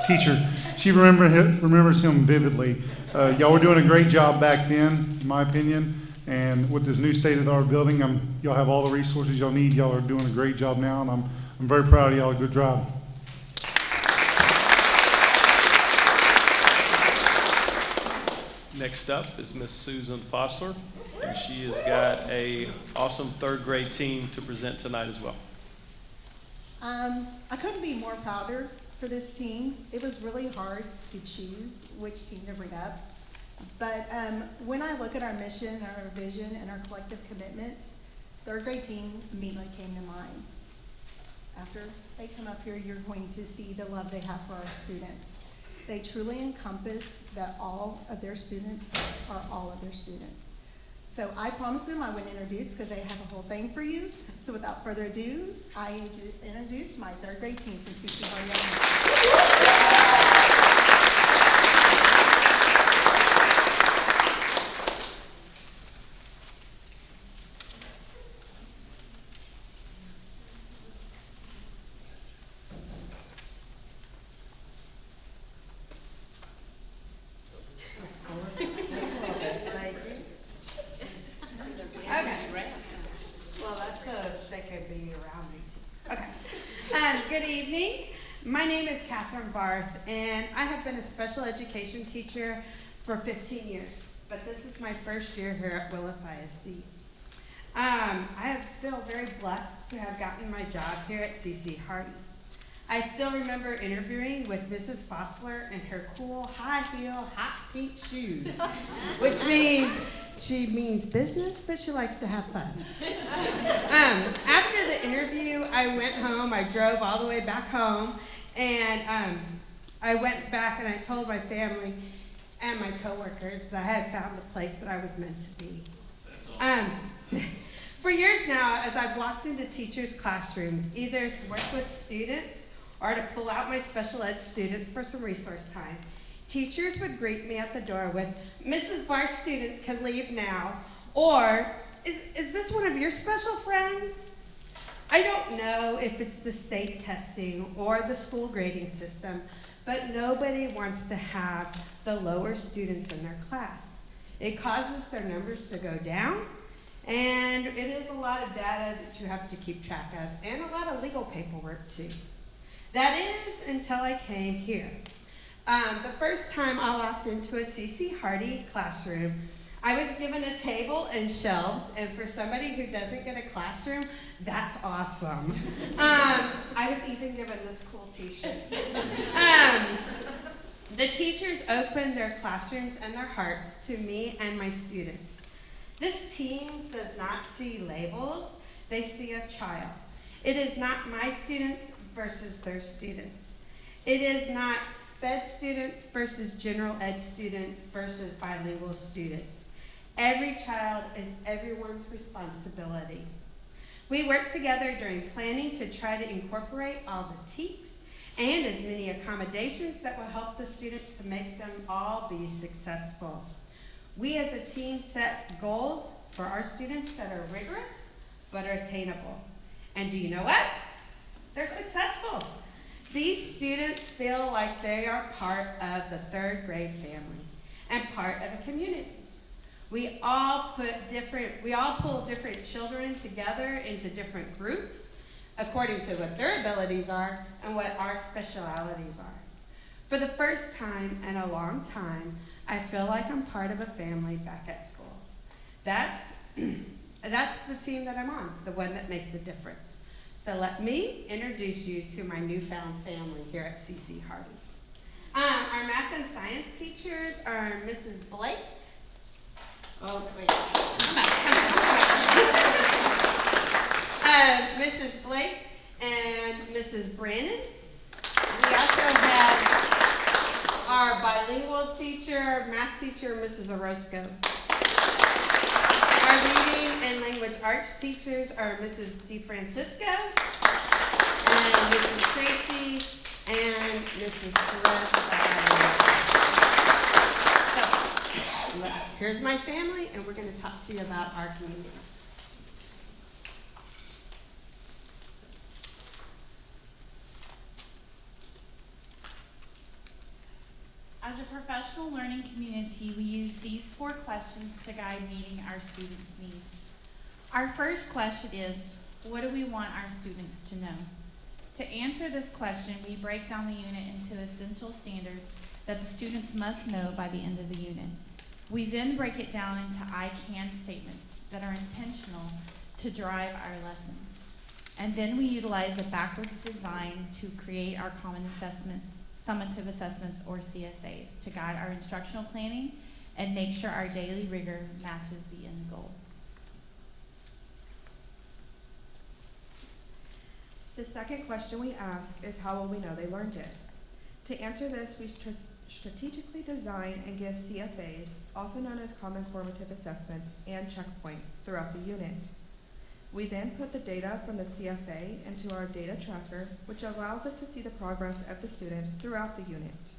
teacher. She remembers him vividly. Y'all were doing a great job back then, in my opinion. And with this new state-of-the-art building, y'all have all the resources y'all need. Y'all are doing a great job now, and I'm very proud of y'all. Good job. Next up is Miss Susan Fossler, and she has got an awesome 3rd grade team to present tonight as well. I couldn't be more prouder for this team. It was really hard to choose which team to bring up. But when I look at our mission, our vision, and our collective commitments, 3rd grade team immediately came to mind. After they come up here, you're going to see the love they have for our students. They truly encompass that all of their students are all of their students. So I promised them I wouldn't introduce because they have a whole thing for you. So without further ado, I introduce my 3rd grade team from CC Hardy. Good evening. My name is Catherine Barth, and I have been a special education teacher for 15 years, but this is my first year here at Willis ISD. I feel very blessed to have gotten my job here at CC Hardy. I still remember interviewing with Mrs. Fossler in her cool high-heel hot pink shoes, which means she means business, but she likes to have fun. After the interview, I went home. I drove all the way back home, and I went back and I told my family and my coworkers that I had found the place that I was meant to be. For For years now, as I've walked into teachers' classrooms, either to work with students or to pull out my special ed students for some resource time, teachers would greet me at the door with, "Mrs. Barr's students can leave now," or, is this one of your special friends? I don't know if it's the state testing or the school grading system, but nobody wants to have the lower students in their class. It causes their numbers to go down, and it is a lot of data that you have to keep track of, and a lot of legal paperwork too. That is until I came here. The first time I walked into a C.C. Hardy classroom, I was given a table and shelves, and for somebody who doesn't get a classroom, that's awesome. I was even given this cool t-shirt. The teachers opened their classrooms and their hearts to me and my students. This team does not see labels, they see a child. It is not my students versus their students. It is not SPED students versus general ed students versus bilingual students. Every child is everyone's responsibility. We work together during planning to try to incorporate all the TEKs and as many accommodations that will help the students to make them all be successful. We as a team set goals for our students that are rigorous but are attainable. And do you know what? They're successful. These students feel like they are part of the third grade family and part of a community. We all pull different children together into different groups according to what their abilities are and what our specialities are. For the first time in a long time, I feel like I'm part of a family back at school. That's the team that I'm on, the one that makes a difference. So let me introduce you to my newfound family here at C.C. Hardy. Our math and science teachers are Mrs. Blake. Oh, wait. Mrs. Blake and Mrs. Brannon. We also have our bilingual teacher, math teacher, Mrs. Orozco. Our reading and language arts teachers are Mrs. DeFrancisco and Mrs. Tracy and Mrs. Perez. So, here's my family, and we're going to talk to you about our community. As a professional learning community, we use these 4 questions to guide meeting our students' needs. Our first question is, what do we want our students to know? To answer this question, we break down the unit into essential standards that the students must know by the end of the unit. We then break it down into I can statements that are intentional to drive our lessons. And then we utilize a backwards design to create our common assessments, summative assessments, or CSAs, to guide our instructional planning and make sure our daily rigor matches the end goal. The second question we ask is, how will we know they learned it? To answer this, we strategically design and give CFAs, also known as common formative assessments, and checkpoints throughout the unit. We then put the data from the CFA into our data tracker, which allows us to see the progress of the students throughout the unit.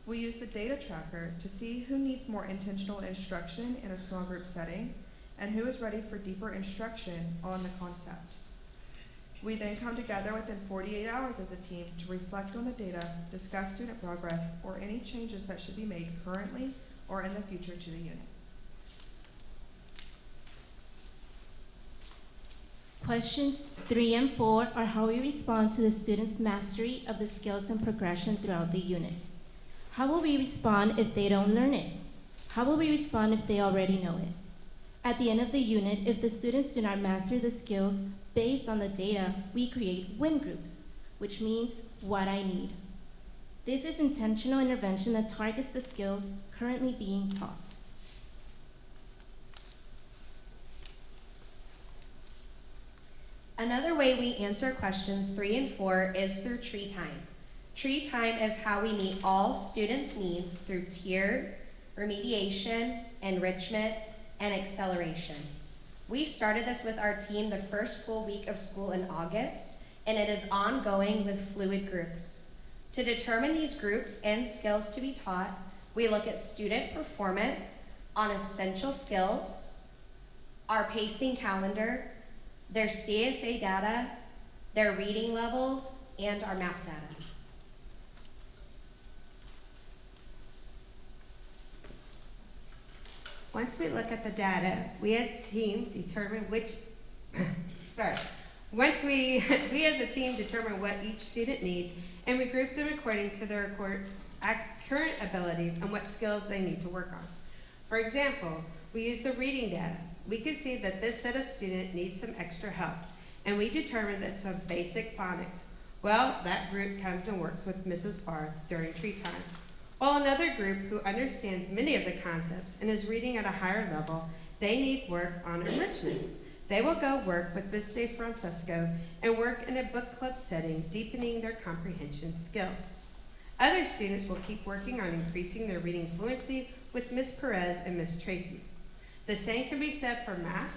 We use the data tracker to see who needs more intentional instruction in a small group setting and who is ready for deeper instruction on the concept. We then come together within 48 hours as a team to reflect on the data, discuss student progress, or any changes that should be made currently or in the future to the unit. Questions 3 and 4 are how we respond to the students' mastery of the skills and progression throughout the unit. How will we respond if they don't learn it? How will we respond if they already know it? At the end of the unit, if the students do not master the skills based on the data, we create win groups, which means what I need. This is intentional intervention that targets the skills currently being taught. Another way we answer questions 3 and 4 is through tree time. Tree time is how we meet all students' needs through tiered remediation, enrichment, and acceleration. We started this with our team the first full week of school in August, and it is ongoing with fluid groups. To determine these groups and skills to be taught, we look at student performance on essential skills, our pacing calendar, their CSA data, their reading levels, and our MAP data. Once we look at the data, we as a team determine which, Once we as a team determine what each student needs, and we group them according to their current abilities and what skills they need to work on. For example, we use the reading data. We can see that this set of student needs some extra help, and we determine that some basic phonics. Well, that group comes and works with Mrs. Barth during tree time. While another group who understands many of the concepts and is reading at a higher level, they need work on enrichment. They will go work with Ms. DeFrancesco and work in a book club setting, deepening their comprehension skills. Other students will keep working on increasing their reading fluency with Ms. Perez and Ms. Tracy. The same can be said for math.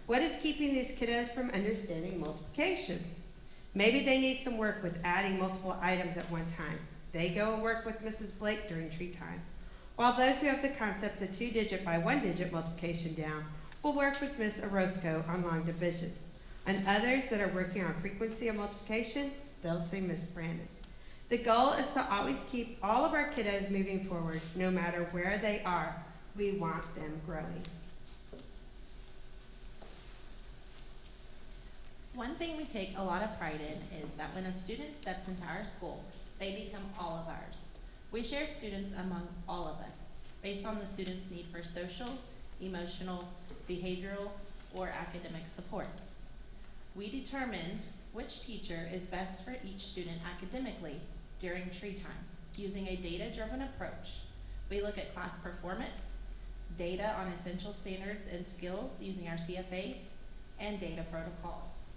What is keeping these kiddos from understanding multiplication? Maybe they need some work with adding multiple items at one time. They go and work with Mrs. Blake during tree time. While those who have the concept of 2-digit by 1-digit multiplication down will work with Ms. Orozco on long division. And others that are working on frequency of multiplication, they'll see Ms. Brandon. The goal is to always keep all of our kiddos moving forward, no matter where they are. We want them growing. One thing we take a lot of pride in is that when a student steps into our school, they become all of ours. We share students among all of us based on the student's need for social, emotional, behavioral, or academic support. We determine which teacher is best for each student academically during tree time using a data-driven approach. We look at class performance, data on essential standards and skills using our CFAs, and data protocols.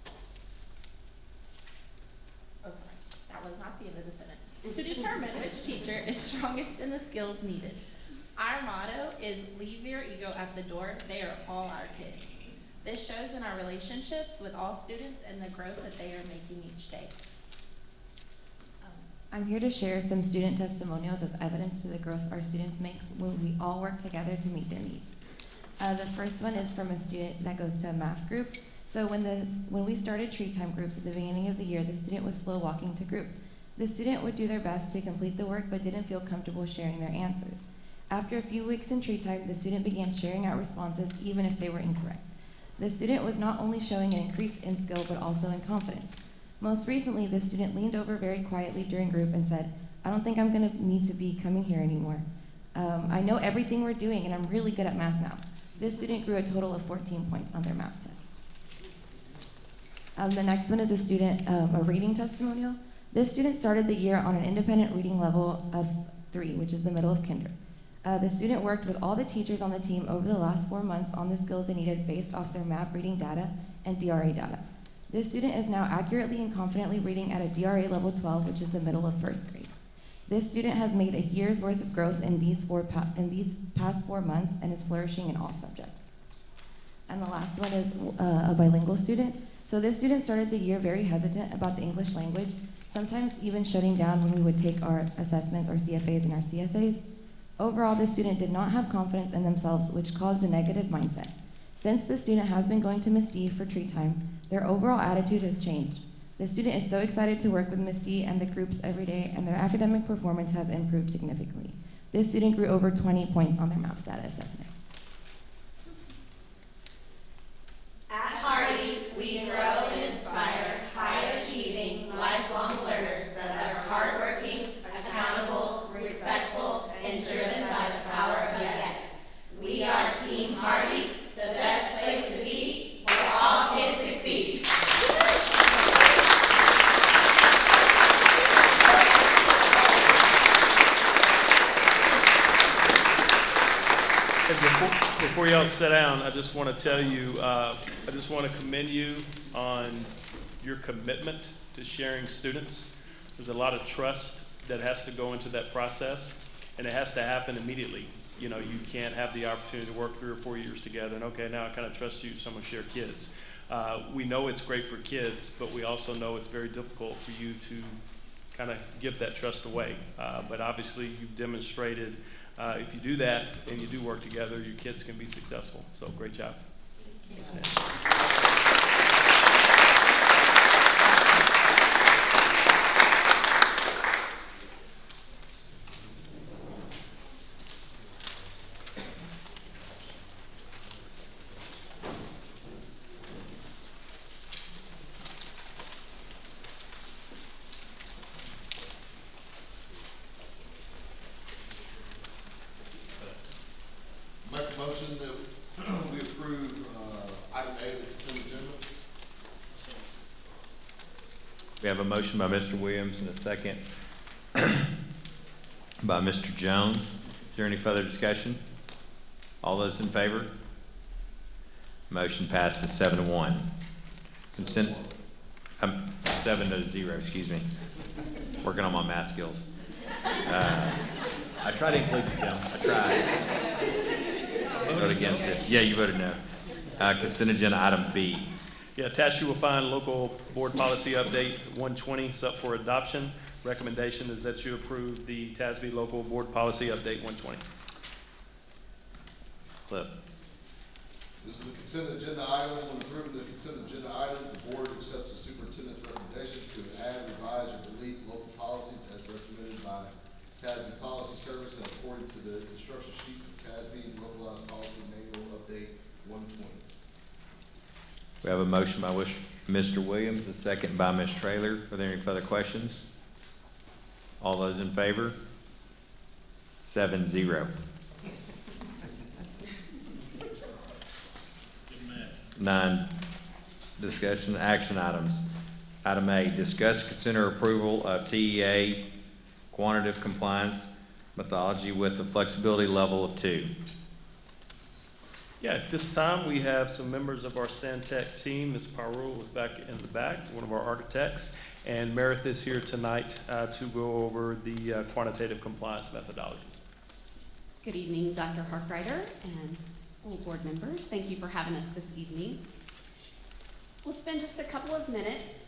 Oh, sorry, that was not the end of the sentence. To determine which teacher is strongest in the skills needed. Our motto is leave your ego at the door, they are all our kids. This shows in our relationships with all students and the growth that they are making each day. I'm here to share some student testimonials as evidence to the growth our students make when we all work together to meet their needs. The first one is from a student that goes to a math group. So when we started tree time groups at the beginning of the year, the student was slow walking to group. The student would do their best to complete the work but didn't feel comfortable sharing their answers. After a few weeks in tree time, the student began sharing out responses even if they were incorrect. The student was not only showing an increase in skill but also in confidence. Most recently, the student leaned over very quietly during group and said, "I don't think I'm going to need to be coming here anymore. I know everything we're doing and I'm really good at math now." This student grew a total of 14 points on their math test. The next one is a student, a reading testimonial. This student started the year on an independent reading level of 3, which is the middle of kinder. The student worked with all the teachers on the team over the last 4 months on the skills they needed based off their MAP reading data and DRA data. This student is now accurately and confidently reading at a DRA level 12, which is the middle of first grade. This student has made a year's worth of growth in these past 4 months and is flourishing in all subjects. And the last one is a bilingual student. So this student started the year very hesitant about the English language, sometimes even shutting down when we would take our assessments, our CFAs, and our CSAs. Overall, this student did not have confidence in themselves, which caused a negative mindset. Since the student has been going to Ms. D for tree time, their overall attitude has changed. The student is so excited to work with Ms. D and the groups every day, and their academic performance has improved significantly. This student grew over 20 points on their MAP data assessment. At Hardy, we grow and inspire high-achieving, lifelong learners that are hardworking, accountable, respectful, and driven by the power of yet. We are Team Hardy, the best place to be, where all kids succeed. Before y'all sit down, I just want to tell you, I just want to commend you on your commitment to sharing students. There's a lot of trust that has to go into that process, and it has to happen immediately. you know, you can't have the opportunity to work 3 or 4 years together and, okay, now I kind of trust you, so I'm gonna share kids. We know it's great for kids, but we also know it's very difficult for you to kind of give that trust away. But obviously you've demonstrated if you do that and you do work together, your kids can be successful. So great job. Yes, Make a motion that we approve item A of the consent agenda. We have a motion by Mr. Williams and a second by Mr. Jones. Is there any further discussion? All those in favor? Motion passes 7-1. Consent, 7-0, excuse me. Working on my math skills. I tried to include you, Jim. I tried. Vote against it. Yeah, you voted no. Consent agenda item B. Yeah, attached you will find local board policy update 120. It's up for adoption. Recommendation is that you approve the TASB local board policy update 120. Cliff. This is a consent agenda item. When approving the consent agenda items, the board accepts the superintendent's recommendation to add, revise, or delete local policies as recommended by TASB Policy Service and according to the instruction sheet of TASB Localized Policy Manual Update 120. We have a motion by Mr. Williams, a second by Ms. Traylor. Are there any further questions? All those in favor? 7-0. 9, discussion action items. Item A, discuss, consider approval of TEA quantitative compliance methodology with the flexibility level of 2. Yeah, at this time we have some members of our Stantec team. Ms. Parul is back in the back, one of our architects, and Meredith is here tonight to go over the quantitative compliance methodology. Good evening, Dr. Harkrider and school board members. Thank you for having us this evening. We'll spend just a couple of minutes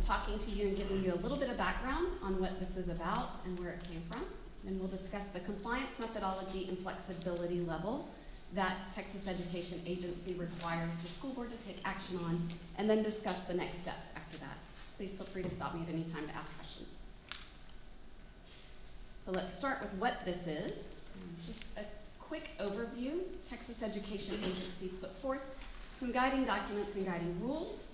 talking to you and giving you a little bit of background on what this is about and where it came from. Then we'll discuss the compliance methodology and flexibility level that Texas Education Agency requires the school board to take action on, and then discuss the next steps after that. Please feel free to stop me at any time to ask questions. So let's start with what this is. Just a quick overview. Texas Education Agency put forth some guiding documents and guiding rules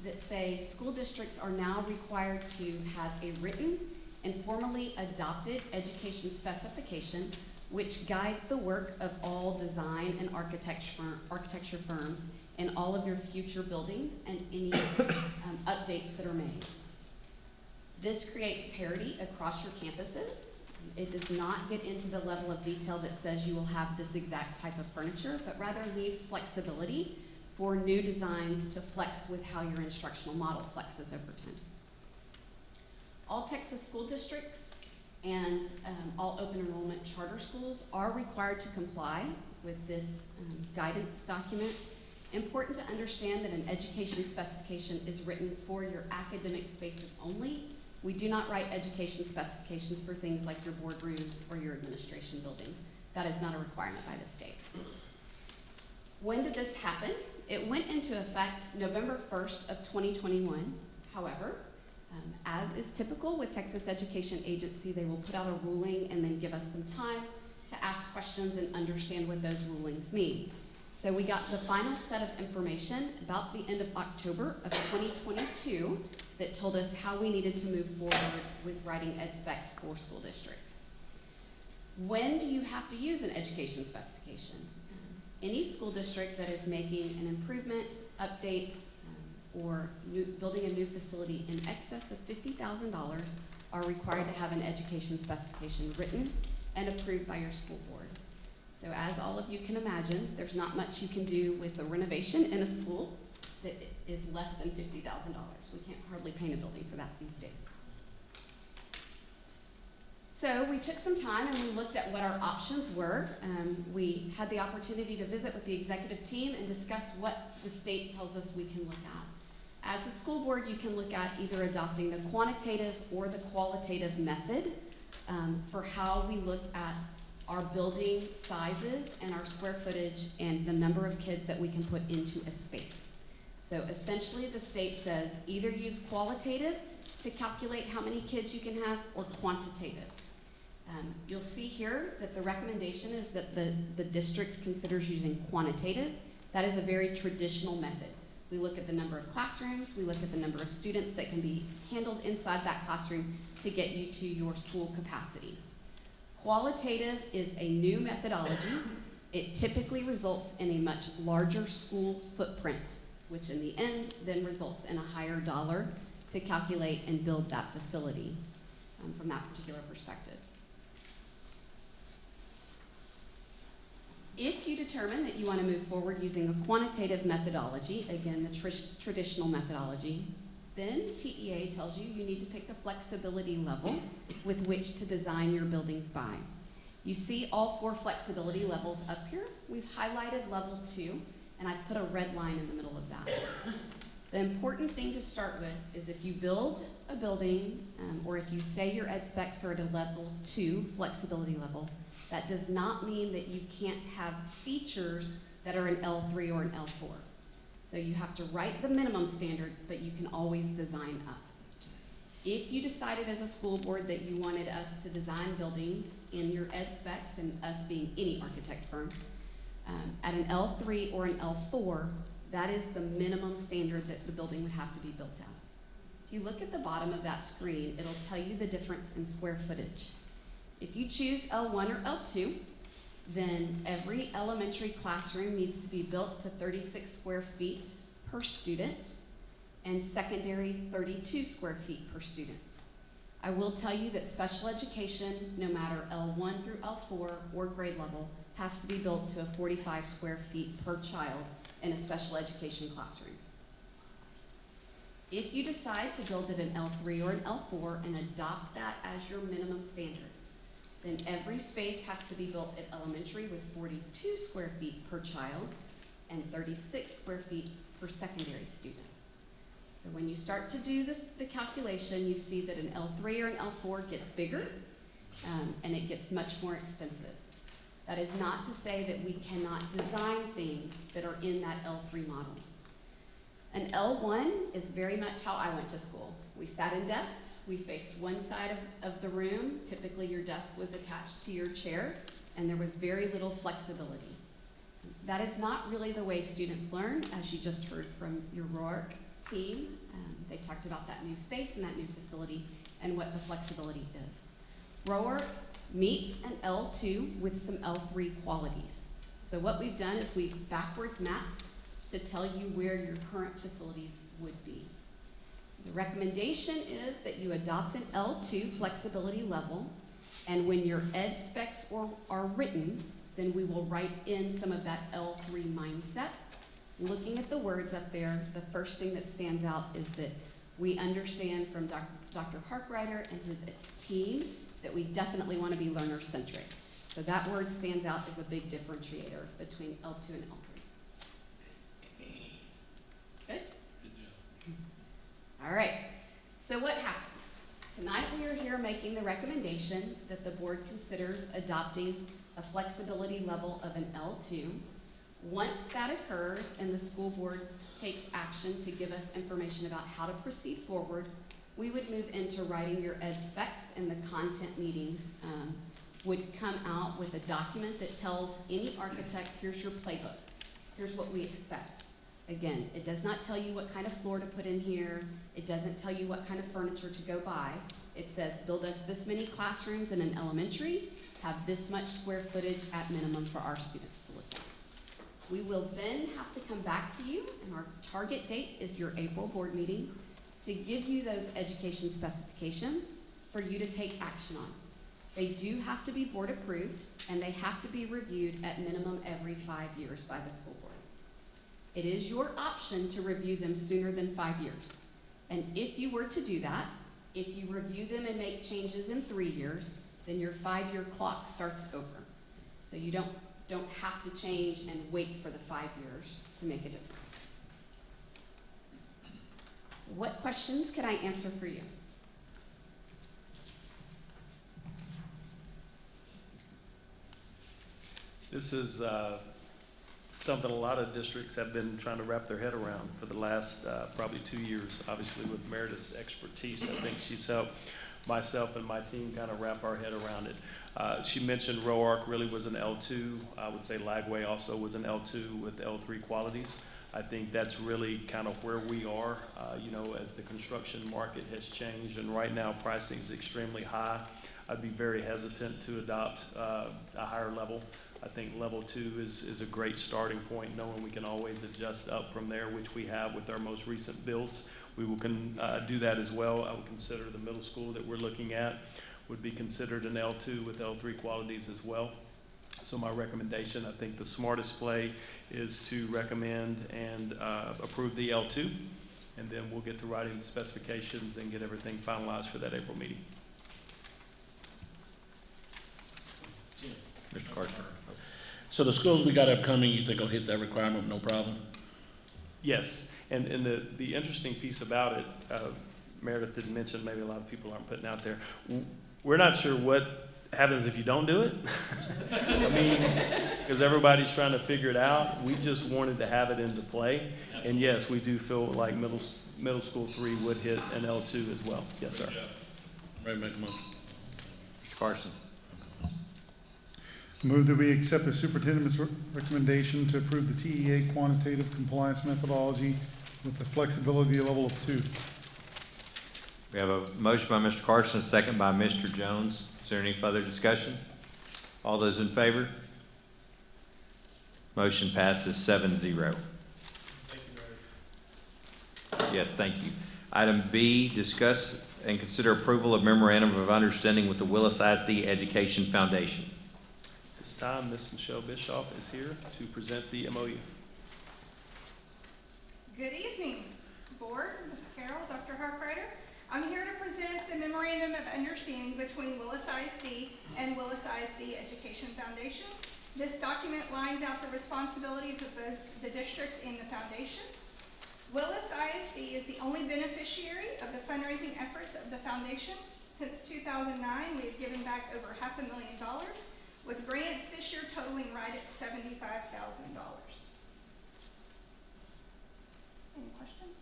that say school districts are now required to have a written and formally adopted education specification which guides the work of all design and architecture firms in all of your future buildings and any updates that are made. This creates parity across your campuses. It does not get into the level of detail that says you will have this exact type of furniture, but rather leaves flexibility for new designs to flex with how your instructional model flexes over time. All Texas school districts and all open enrollment charter schools are required to comply with this guidance document. Important to understand that an education specification is written for your academic spaces only. We do not write education specifications for things like your boardrooms or your administration buildings. That is not a requirement by the state. When did this happen? It went into effect November 1st of 2021. However, as is typical with Texas Education Agency, they will put out a ruling and then give us some time to ask questions and understand what those rulings mean. So we got the final set of information about the end of October of 2022 that told us how we needed to move forward with writing ed specs for school districts. When do you have to use an education specification? Any school district that is making an improvement, updates, or building a new facility in excess of $50,000 are required to have an education specification written and approved by your school board. So as all of you can imagine, there's not much you can do with a renovation in a school that is less than $50,000. We can't hardly paint a building for that these days. So we took some time and we looked at what our options were. We had the opportunity to visit with the executive team and discuss what the state tells us we can look at. As a school board, you can look at either adopting the quantitative or the qualitative method for how we look at our building sizes and our square footage and the number of kids that we can put into a space. So essentially the state says either use qualitative to calculate how many kids you can have or quantitative. You'll see here that the recommendation is that the district considers using quantitative. That is a very traditional method. We look at the number of classrooms, we look at the number of students that can be handled inside that classroom to get you to your school capacity. Qualitative is a new methodology. It typically results in a much larger school footprint, which in the end then results in a higher dollar to calculate and build that facility from that particular perspective. If you determine that you want to move forward using a quantitative methodology, again, the traditional methodology, then TEA tells you you need to pick a flexibility level with which to design your buildings by. You see all 4 flexibility levels up here. We've highlighted level 2, and I've put a red line in the middle of that. The important thing to start with is if you build a building, or if you say your ed specs are at a level 2 flexibility level, that does not mean that you can't have features that are an L3 or an L4. So you have to write the minimum standard, but you can always design up. If you decided as a school board that you wanted us to design buildings in your ed specs, and us being any architect firm, at an L3 or an L4, that is the minimum standard that the building would have to be built at. If you look at the bottom of that screen, it'll tell you the difference in square footage. If you choose L1 or L2, then every elementary classroom needs to be built to 36 square feet per student, and secondary 32 square feet per student. I will tell you that special education, no matter L1 through L4 or grade level, has to be built to a 45 square feet per child in a special education classroom. If you decide to build it an L3 or an L4 and adopt that as your minimum standard, then every space has to be built at elementary with 42 square feet per child and 36 square feet per secondary student. So when you start to do the calculation, you see that an L3 or an L4 gets bigger, and it gets much more expensive. That is not to say that we cannot design things that are in that L3 model. An L1 is very much how I went to school. We sat in desks, we faced one side of the room. Typically your desk was attached to your chair, and there was very little flexibility. That is not really the way students learn, as you just heard from your ROARC team. They talked about that new space and that new facility and what the flexibility is. ROARC meets an L2 with some L3 qualities. So what we've done is we've backwards mapped to tell you where your current facilities would be. The recommendation is that you adopt an L2 flexibility level, and when your ed specs are written, then we will write in some of that L3 mindset. Looking at the words up there, the first thing that stands out is that we understand from Dr. Harkrider and his team that we definitely want to be learner-centric. So that word stands out as a big differentiator between L2 and L3. Good? All right, so what happens? Tonight we are here making the recommendation that the board considers adopting a flexibility level of an L2. Once that occurs and the school board takes action to give us information about how to proceed forward, we would move into writing your ed specs, and the content meetings would come out with a document that tells any architect, here's your playbook, here's what we expect. Again, it does not tell you what kind of floor to put in here. It doesn't tell you what kind of furniture to go buy. It says, build us this many classrooms in an elementary, have this much square footage at minimum for our students to look at. We will then have to come back to you, and our target date is your April board meeting, to give you those education specifications for you to take action on. They do have to be board approved, and they have to be reviewed at minimum every 5 years by the school board. It is your option to review them sooner than 5 years. And if you were to do that, if you review them and make changes in 3 years, then your 5-year clock starts over. So you don't have to change and wait for the 5 years to make a difference. So what questions can I answer for you? This is something a lot of districts have been trying to wrap their head around for the last probably 2 years. Obviously, with Meredith's expertise, I think she's helped myself and my team kind of wrap our head around it. She mentioned ROARC really was an L2. I would say Lagway also was an L2 with L3 qualities. I think that's really kind of where we are, as the construction market has changed, and right now pricing is extremely high. I'd be very hesitant to adopt a higher level. I think level 2 is a great starting point, knowing we can always adjust up from there, which we have with our most recent builds. We will do that as well. I would consider the middle school that we're looking at would be considered an L2 with L3 qualities as well. So my recommendation, I think the smartest play is to recommend and approve the L2, and then we'll get to writing the specifications and get everything finalized for that April meeting. Mr. Carson. So the schools we got upcoming, you think will hit that requirement, no problem? Yes, and the interesting piece about it, Meredith didn't mention, maybe a lot of people aren't putting out there, we're not sure what happens if you don't do it. I mean, because everybody's trying to figure it out. We just wanted to have it into play. And yes, we do feel like middle school 3 would hit an L2 as well. Yes, sir. Ready to make a motion? Mr. Carson. Move that we accept the superintendent's recommendation to approve the TEA quantitative compliance methodology with the flexibility level of 2. We have a motion by Mr. Carson, a second by Mr. Jones. Is there any further discussion? All those in favor? Motion passes 7-0. Yes, thank you. Item B, discuss and consider approval of memorandum of understanding with the Willis ISD Education Foundation. This time, Ms. Michelle Bischoff is here to present the MOU. Good evening, Board, Ms. Carroll, Dr. Harkrider. I'm here to present the Memorandum of Understanding between Willis ISD and Willis ISD Education Foundation. This document lines out the responsibilities of both the district and the foundation. Willis ISD is the only beneficiary of the fundraising efforts of the foundation. Since 2009, we have given back over $500,000, with grants this year totaling right at $75,000. Any questions?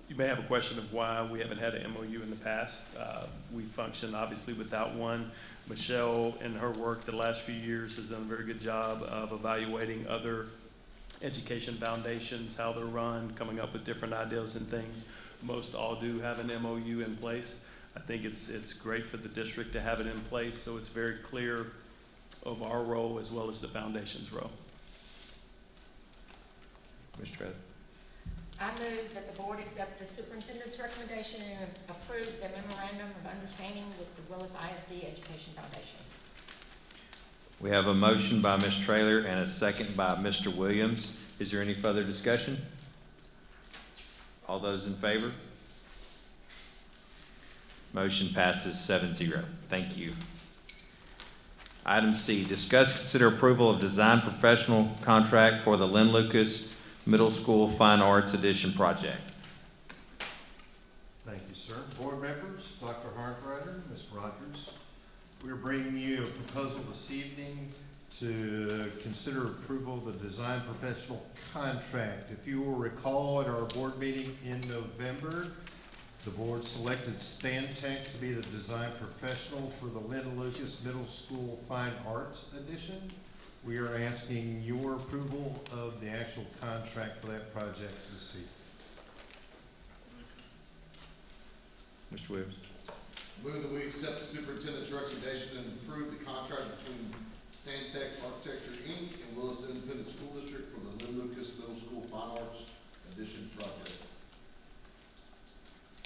You may have a question of why we haven't had an MOU in the past. We function obviously without one. Michelle, in her work the last few years, has done a very good job of evaluating other education foundations, how they're run, coming up with different ideas and things. Most all do have an MOU in place. I think it's great for the district to have it in place, so it's very clear of our role as well as the foundation's role. Mr. Trevor. I move that the board accept the superintendent's recommendation and approve the memorandum of understanding with the Willis ISD Education Foundation. We have a motion by Ms. Traylor and a second by Mr. Williams. Is there any further discussion? All those in favor? Motion passes 7-0. Thank you. Item C, discuss, consider approval of design professional contract for the Lynn Lucas Middle School Fine Arts Edition project. Thank you, sir. Board members, Dr. Harkrider, Ms. Rogers, we are bringing you a proposal this evening to consider approval of the design professional contract. If you will recall at our board meeting in November, the board selected Stantec to be the design professional for the Lynn Lucas Middle School Fine Arts Edition. We are asking your approval of the actual contract for that project this evening. Mr. Williams. Move that we accept the superintendent's recommendation and approve the contract between Stantec Architecture, Inc. and Willis Independent School District for the Lynn Lucas Middle School Fine Arts Edition project.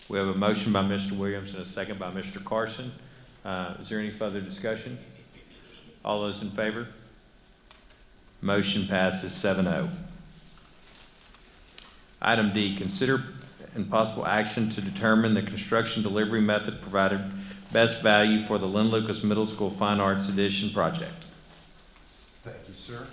We have a motion by Mr. Williams and a second by Mr. Carson. Is there any further discussion? All those in favor? Motion passes 7-0. Item D, consider and possible action to determine the construction delivery method provided best value for the Lynn Lucas Middle School Fine Arts Edition project. Thank you, sir.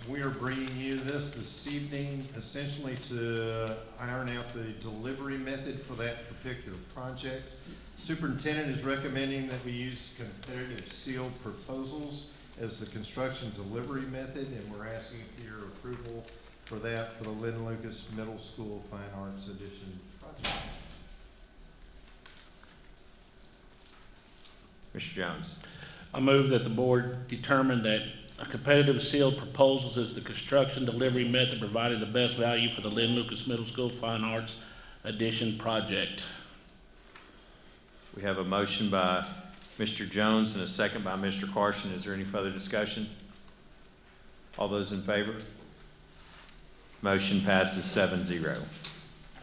We are bringing you this evening essentially to iron out the delivery method for that particular project. Superintendent is recommending that we use competitive sealed proposals as the construction delivery method, and we're asking for your approval for that for the Lynn Lucas Middle School Fine Arts Edition project. Mr. Jones. I move that the board determine that a competitive sealed proposals is the construction delivery method providing the best value for the Lynn Lucas Middle School Fine Arts Edition project. We have a motion by Mr. Jones and a second by Mr. Carson. Is there any further discussion? All those in favor? Motion passes 7-0.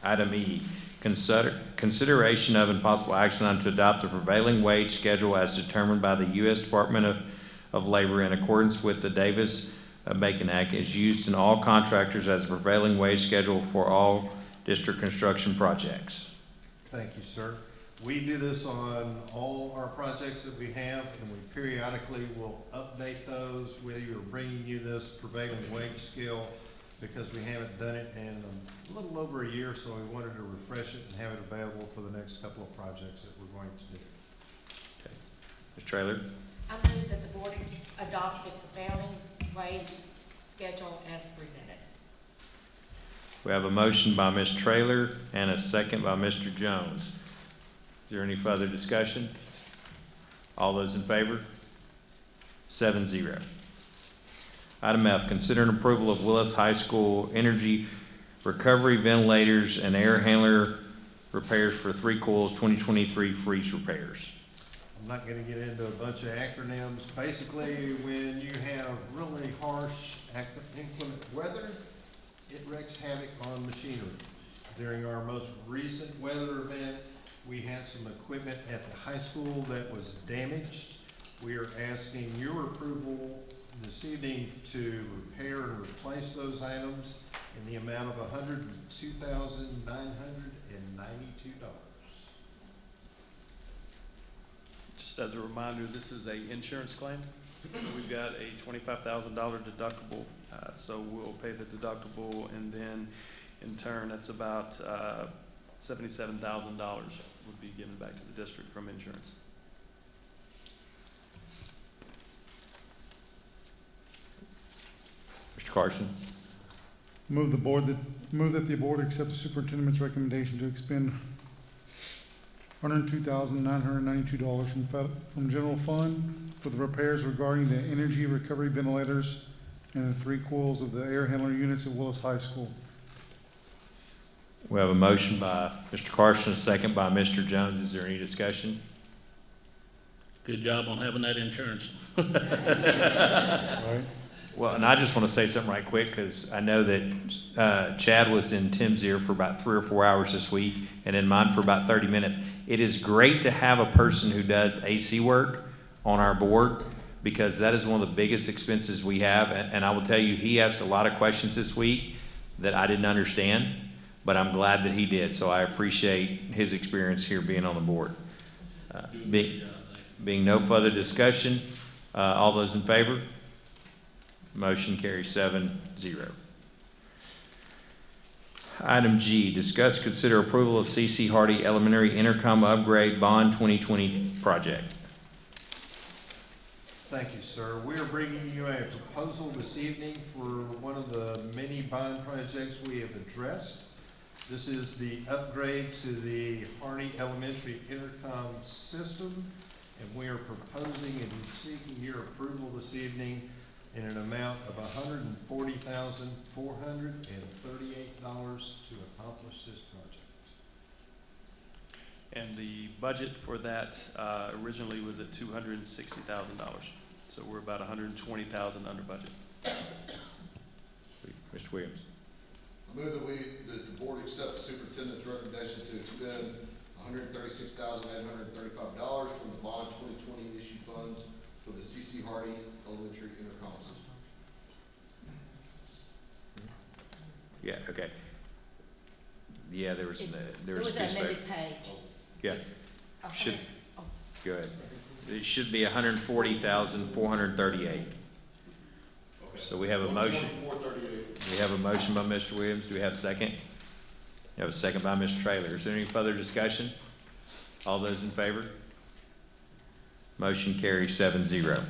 Item E, consideration of and possible action on to adopt the prevailing wage schedule as determined by the U.S. Department of Labor in accordance with the Davis-Bacon Act is used in all contractors as a prevailing wage schedule for all district construction projects. Thank you, sir. We do this on all our projects that we have, and we periodically will update those. We are bringing you this prevailing wage scale because we haven't done it in a little over a year, so we wanted to refresh it and have it available for the next couple of projects that we're going to do. Okay. Ms. Traylor? I move that the board adopt the prevailing wage schedule as presented. We have a motion by Ms. Traylor and a second by Mr. Jones. Is there any further discussion? All those in favor? 7-0. Item F, consider an approval of Willis High School energy recovery ventilators and air handler repairs for 3 coils 2023 freeze repairs. I'm not going to get into a bunch of acronyms. Basically, when you have really harsh, inclement weather, it wreaks havoc on machinery. During our most recent weather event, we had some equipment at the high school that was damaged. We are asking your approval this evening to repair and replace those items in the amount of $102,992. Just as a reminder, this is an insurance claim. So we've got a $25,000 deductible. So we'll pay the deductible, and then in turn, that's about $77,000 would be given back to the district from insurance. Mr. Carson? Move that the board accept the superintendent's recommendation to expend $102,992 from general fund for the repairs regarding the energy recovery ventilators and the 3 coils of the air handler units at Willis High School. We have a motion by Mr. Carson, a second by Mr. Jones. Is there any discussion? Good job on having that insurance. Right. Well, and I just want to say something right quick, because I know that Chad was in Tim's ear for about 3 or 4 hours this week, and in mine for about 30 minutes. It is great to have a person who does AC work on our board, because that is one of the biggest expenses we have. And I will tell you, he asked a lot of questions this week that I didn't understand, but I'm glad that he did. So I appreciate his experience here being on the board. Being no further discussion, all those in favor? Motion carries 7-0. Item G, discuss, consider approval of C.C. Hardy Elementary Intercom Upgrade Bond 2020 project. Thank you, sir. We are bringing you a proposal this evening for one of the many bond projects we have addressed. This is the upgrade to the Hardy Elementary Intercom system, and we are proposing and seeking your approval this evening in an amount of $140,438 to accomplish this project. And the budget for that originally was at $260,000. So we're about $120,000 under budget. Mr. Williams. I move that the board accept the superintendent's recommendation to expend $136,835 from the bond 2020 issue funds for the C.C. Hardy Elementary Intercom system. Yeah, okay. Yeah, there was an an amended page. Yeah. It's Should, good. It should be 140,438. So we have a motion. We have a motion by Mr. Williams. Do we have a second? We have a second by Mr. Traylor. Is there any further discussion? All those in favor? Motion carries 7-0.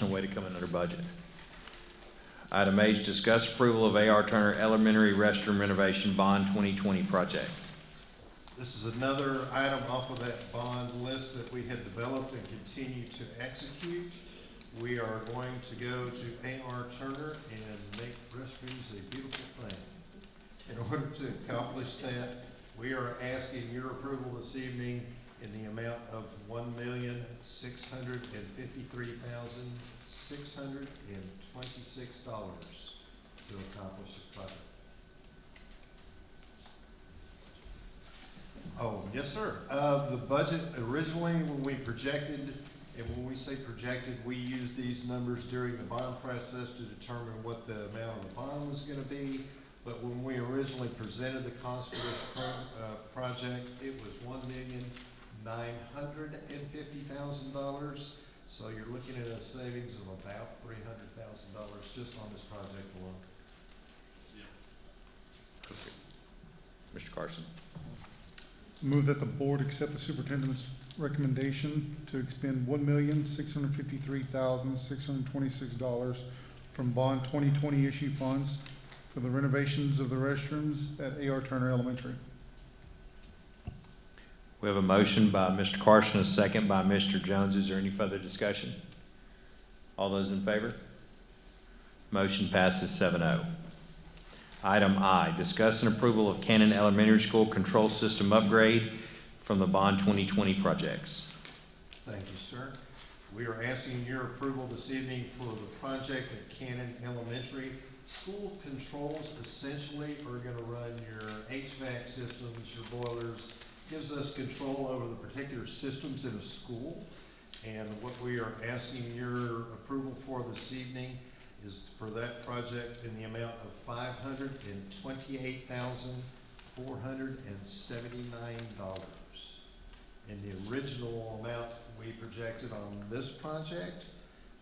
And way to come in under budget. Item H, discuss approval of A.R. Turner Elementary Restroom Renovation Bond 2020 project. This is another item off of that bond list that we had developed and continue to execute. We are going to go to A.R. Turner and make restrooms a beautiful thing. In order to accomplish that, we are asking your approval this evening in the amount of $1,653,626 to accomplish this project. Oh, yes, sir. The budget originally, when we projected, and when we say projected, we used these numbers during the bond process to determine what the amount of the bond was going to be. But when we originally presented the cost for this project, it was $1,950,000. So you're looking at a savings of about $300,000 just on this project alone. Okay. Mr. Carson. Move that the board accept the superintendent's recommendation to expend $1,653,626 from Bond 2020 issue funds for the renovations of the restrooms at A.R. Turner Elementary. We have a motion by Mr. Carson, a second by Mr. Jones. Is there any further discussion? All those in favor? Motion passes 7-0. Item I, discuss an approval of Cannon Elementary School control system upgrade from the Bond 2020 projects. Thank you, sir. We are asking your approval this evening for the project at Cannon Elementary. School controls essentially are going to run your HVAC systems, your boilers, gives us control over the particular systems in a school. And what we are asking your approval for this evening is for that project in the amount of $528,479. And the original amount we projected on this project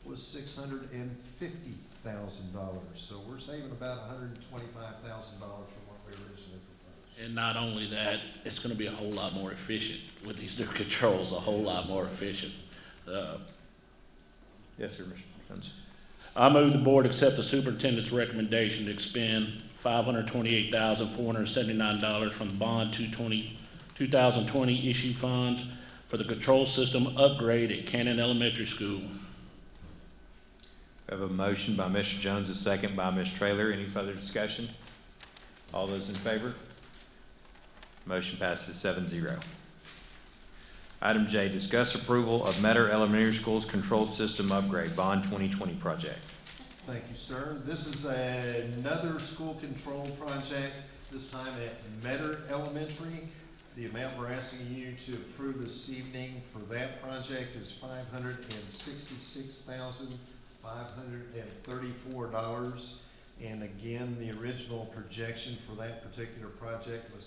was $650,000. So we're saving about $125,000 from what we originally proposed. And not only that, it's gonna be a whole lot more efficient with these new controls, a whole lot more efficient. Yes, sir, Mr. Jones. I move the board accept the superintendent's recommendation to expend $528,479 from the Bond 2020 issue funds for the control system upgrade at Cannon Elementary School. We have a motion by Mr. Jones, a second by Ms. Traylor. Any further discussion? All those in favor? Motion passes 7-0. Item J, discuss approval of Metter Elementary School's control system upgrade, Bond 2020 project. Thank you, sir. This is another school control project, this time at Metter Elementary. The amount we're asking you to approve this evening for that project is $566,534. And again, the original projection for that particular project was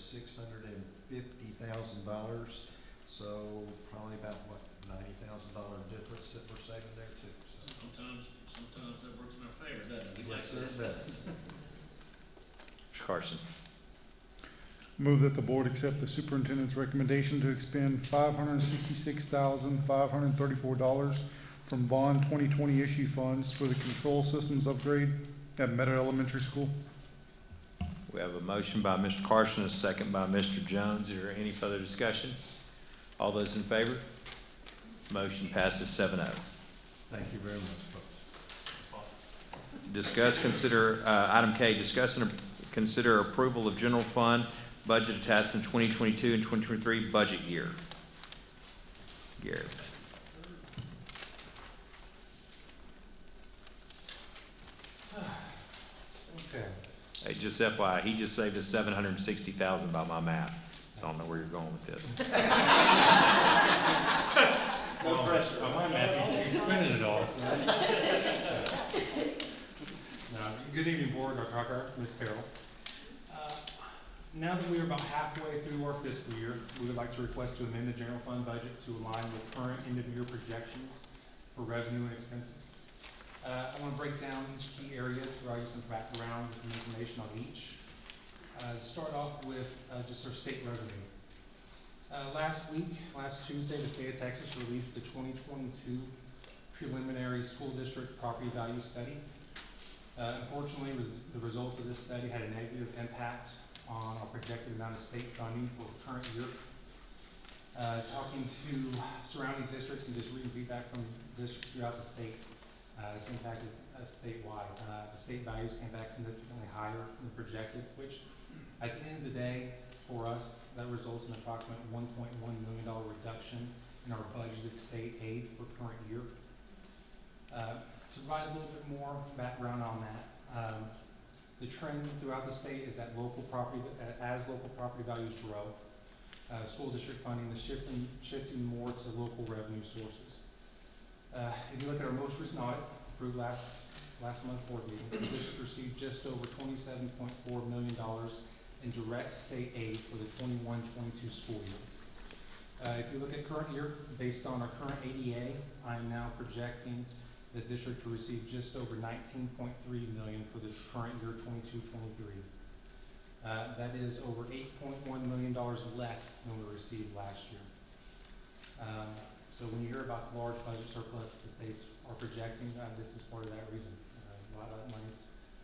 $650,000. So probably about what, $90,000 difference that we're saving there too. So. Sometimes that works in our favor, doesn't it? Yes, sir, it does. Mr. Carson. Move that the board accept the superintendent's recommendation to expend $566,534 from Bond 2020 issue funds for the control systems upgrade at Metter Elementary School. We have a motion by Mr. Carson, a second by Mr. Jones. Is there any further discussion? All those in favor? Motion passes 7-0. Thank you very much, folks. Discuss, consider, item K, discuss and consider approval of general fund budget attachment 2022 and 2023 budget year. Garrett. Okay. Hey, just FYI, he just saved us $760,000 by my math. So I don't know where you're going with this. No pressure. On my math, he's spending it all. So. Now, good evening, board, Dr. Harker, Ms. Carroll. Now that we are about halfway through our fiscal year, we would like to request to amend the general fund budget to align with current end-of-year projections for revenue and expenses. I want to break down each key area to provide you some background and some information on each. Start off with just our state revenue. Last Tuesday, the state of Texas released the 2022 preliminary school district property value study. Unfortunately, the results of this study had a negative impact on our projected amount of state funding for the current year. Talking to surrounding districts and just reading feedback from districts throughout the state, this impacted us statewide. The state values came back significantly higher than projected, which at the end of the day, for us, that results in an approximate $1.1 million reduction in our budgeted state aid for current year. To provide a little bit more background on that, the trend throughout the state is that as local property values grow, school district funding is shifting more to local revenue sources. If you look at our most recent audit, approved last month's board meeting, the district received just over $27.4 million in direct state aid for the 21-22 school year. If you look at current year, based on our current ADA, I am now projecting the district to receive just over $19.3 million for the current year 22-23. That is over $8.1 million less than we received last year. So when you hear about the large budget surplus that the states are projecting, this is part of that reason. A lot of that money's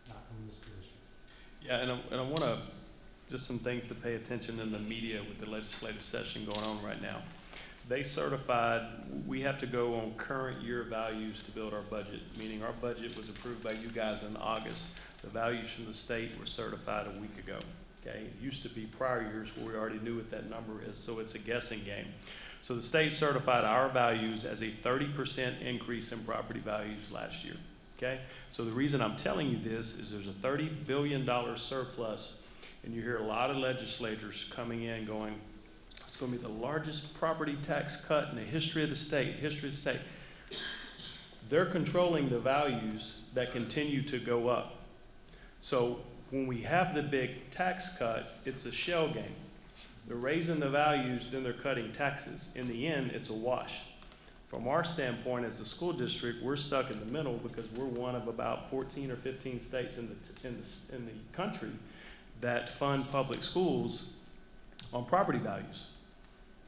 not coming to the school district. Yeah, and I want to, just some things to pay attention in the media with the legislative session going on right now. They certified, we have to go on current year values to build our budget, meaning our budget was approved by you guys in August. The values from the state were certified a week ago. Okay, it used to be prior years where we already knew what that number is, so it's a guessing game. So the state certified our values as a 30% increase in property values last year. Okay, so the reason I'm telling you this is there's a $30 billion surplus, and you hear a lot of legislators coming in going, it's going to be the largest property tax cut in the history of the state, They're controlling the values that continue to go up. So when we have the big tax cut, it's a shell game. They're raising the values, then they're cutting taxes. In the end, it's a wash. From our standpoint as a school district, we're stuck in the middle because we're one of about 14 or 15 states in the country that fund public schools on property values.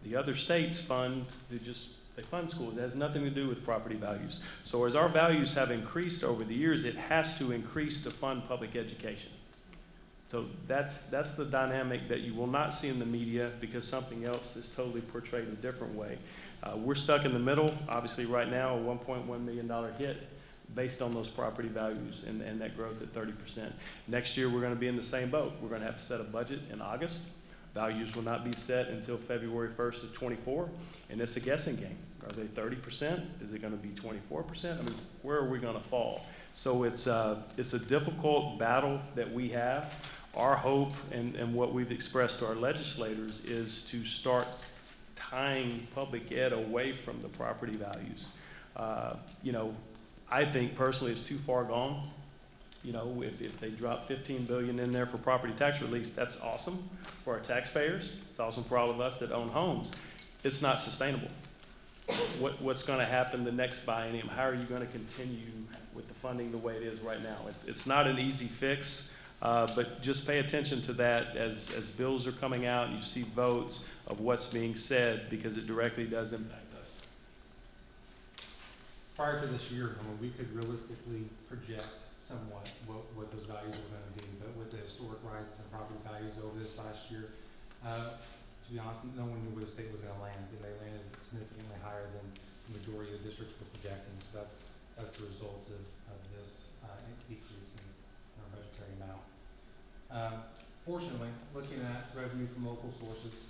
The other states fund, they fund schools. It has nothing to do with property values. So as our values have increased over the years, it has to increase to fund public education. So that's the dynamic that you will not see in the media because something else is totally portrayed a different way. We're stuck in the middle. Obviously right now, a $1.1 million hit based on those property values and that growth at 30%. Next year, we're going to be in the same boat. We're going to have to set a budget in August. Values will not be set until February 1st of 24, and it's a guessing game. Are they 30%? Is it going to be 24%? I mean, where are we going to fall? So it's a difficult battle that we have. Our hope and what we've expressed to our legislators is to start tying public ed away from the property values. I think personally it's too far gone. If they drop $15 billion in there for property tax release, that's awesome for our taxpayers. It's awesome for all of us that own homes. It's not sustainable. What's going to happen the next biennium? How are you going to continue with the funding the way it is right now? It's not an easy fix, but just pay attention to that as bills are coming out and you see votes of what's being said because it directly does impact us. Prior to this year, we could realistically project somewhat what those values were going to be, but with the historic rises in property values over this last year, to be honest, no one knew where the state was going to land, and they landed significantly higher than the majority of the districts were projecting. So that's the result of this decrease in our budgetary amount. Fortunately, looking at revenue from local sources,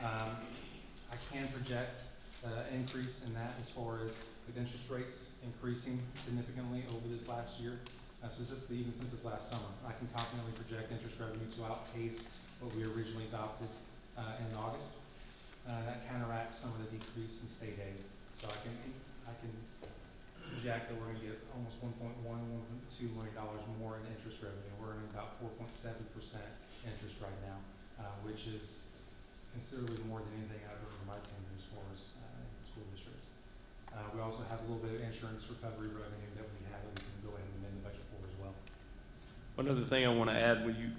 I can project an increase in that as far as with interest rates increasing significantly over this last year, specifically even since this last summer. I can confidently project interest revenue to outpace what we originally adopted in August. That counteracts some of the decrease in state aid. So I can project that we're going to get almost $1.2 million more in interest revenue. We're earning about 4.7% interest right now. which is considerably more than anything I've earned in my tenure as far as in the school districts. We also have a little bit of insurance recovery revenue that we have that we can go ahead and amend the budget for as well. One other thing I want to add, when you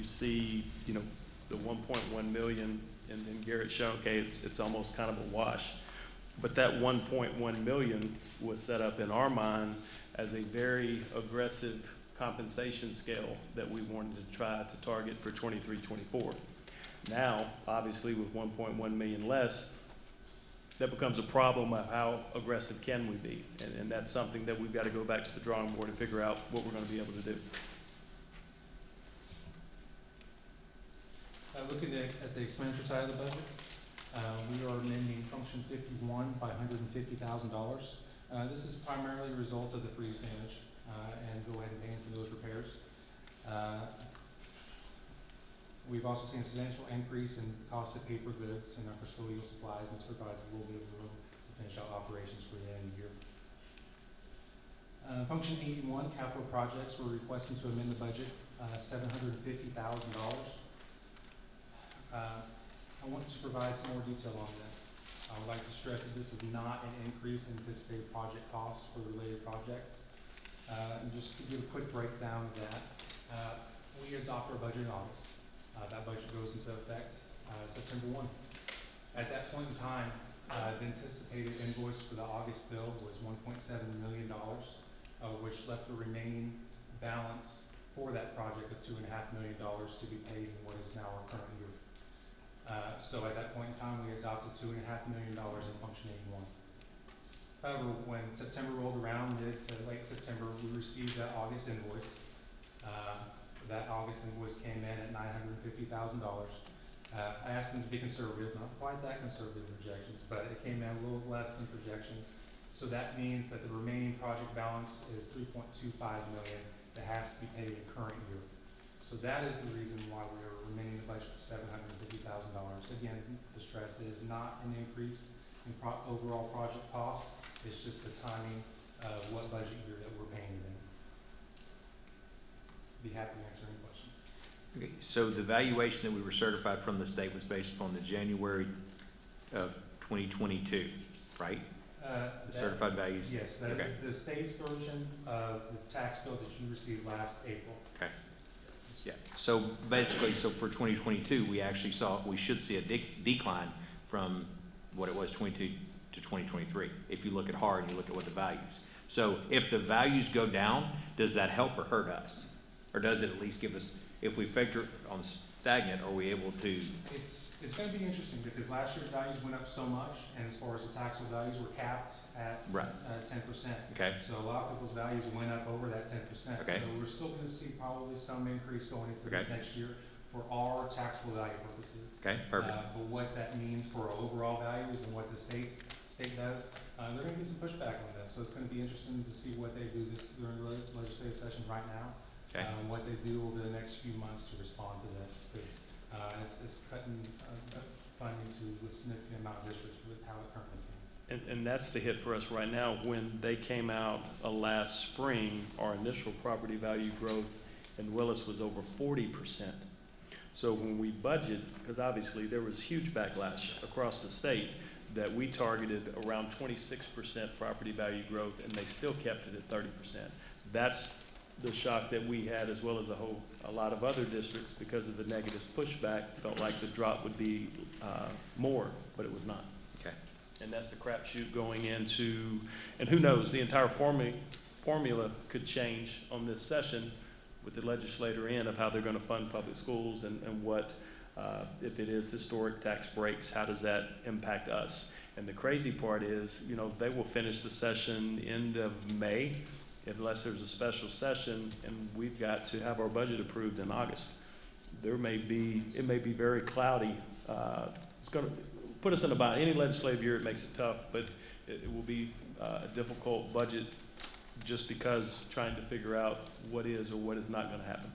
see, you know, the 1.1 million and Garrett showed, okay, it's almost kind of a wash. But that 1.1 million was set up in our mind as a very aggressive compensation scale that we wanted to try to target for 23-24. Now, obviously, with 1.1 million less, that becomes a problem of how aggressive can we be, and that's something that we've got to go back to the drawing board and figure out what we're going to be able to do. Looking at the expenditure side of the budget, we are amending Function 51 by $150,000. This is primarily a result of the freeze damage, and go ahead and pay for those repairs. We've also seen a substantial increase in the cost of paper goods and our custodial supplies, and this provides a little bit of room to finish out operations for the end of the year. Function 81, capital projects, we're requesting to amend the budget $750,000. I want to provide some more detail on this. I would like to stress that this is not an increase in anticipated project costs for related projects. And just to give a quick breakdown of that, we adopt our budget in August. That budget goes into effect September 1. At that point in time, the anticipated invoice for the August bill was $1.7 million, which left the remaining balance for that project of $2.5 million to be paid in what is now our current year. So at that point in time, we adopted $2.5 million in Function 81. However, when September rolled around, mid to late September, we received that August invoice. That August invoice came in at $950,000. I asked them to be conservative, not quite that conservative projections, but it came in a little less than projections. So that means that the remaining project balance is $3.25 million that has to be paid in the current year. So that is the reason why we are amending the budget for $750,000. Again, to stress, that is not an increase in overall project cost. It's just the timing of what budget year that we're paying it in. Be happy to answer any questions. Okay, so the valuation that we were certified from the state was based upon the January of 2022, right? The certified values? Yes, that okay. is the state's version of the tax bill that you received last April. Okay. Yeah. So basically, so for 2022, we should see a decline from what it was 22 to 2023. If you look at hard and you look at what the values. So if the values go down, does that help or hurt us? Or does it at least give us, if we factor on stagnant, are we able to? It's going to be interesting because last year's values went up so much, and as far as the taxable values were capped at 10%. Okay. So a lot of people's values went up over that 10%. Okay. So we're still going to see probably some increase going into this next year for our taxable value purposes. Okay, perfect. But what that means for our overall values and what the state does, there going to be some pushback on this. So it's going to be interesting to see what they do during the legislative session right now. Okay. What they do over the next few months to respond to this, because it's cutting funding to a significant amount of districts with how it currently stands. And that's the hit for us right now. When they came out last spring, our initial property value growth in Willis was over 40%. So when we budget, because obviously there was huge backlash across the state, that we targeted around 26% property value growth, and they still kept it at 30%. That's the shock that we had, as well as a lot of other districts, because of the negative pushback, felt like the drop would be more, but it was not. Okay. And that's the crapshoot going into, and who knows, the entire formula could change on this session with the legislator in of how they're going to fund public schools and what, if it is historic tax breaks, how does that impact us? And the crazy part is, you know, they will finish the session end of May, unless there's a special session, and we've got to have our budget approved in August. It may be very cloudy. It's going to put us in a bind. Any legislative year, it makes it tough, but it will be a difficult budget just because trying to figure out what is or what is not going to happen.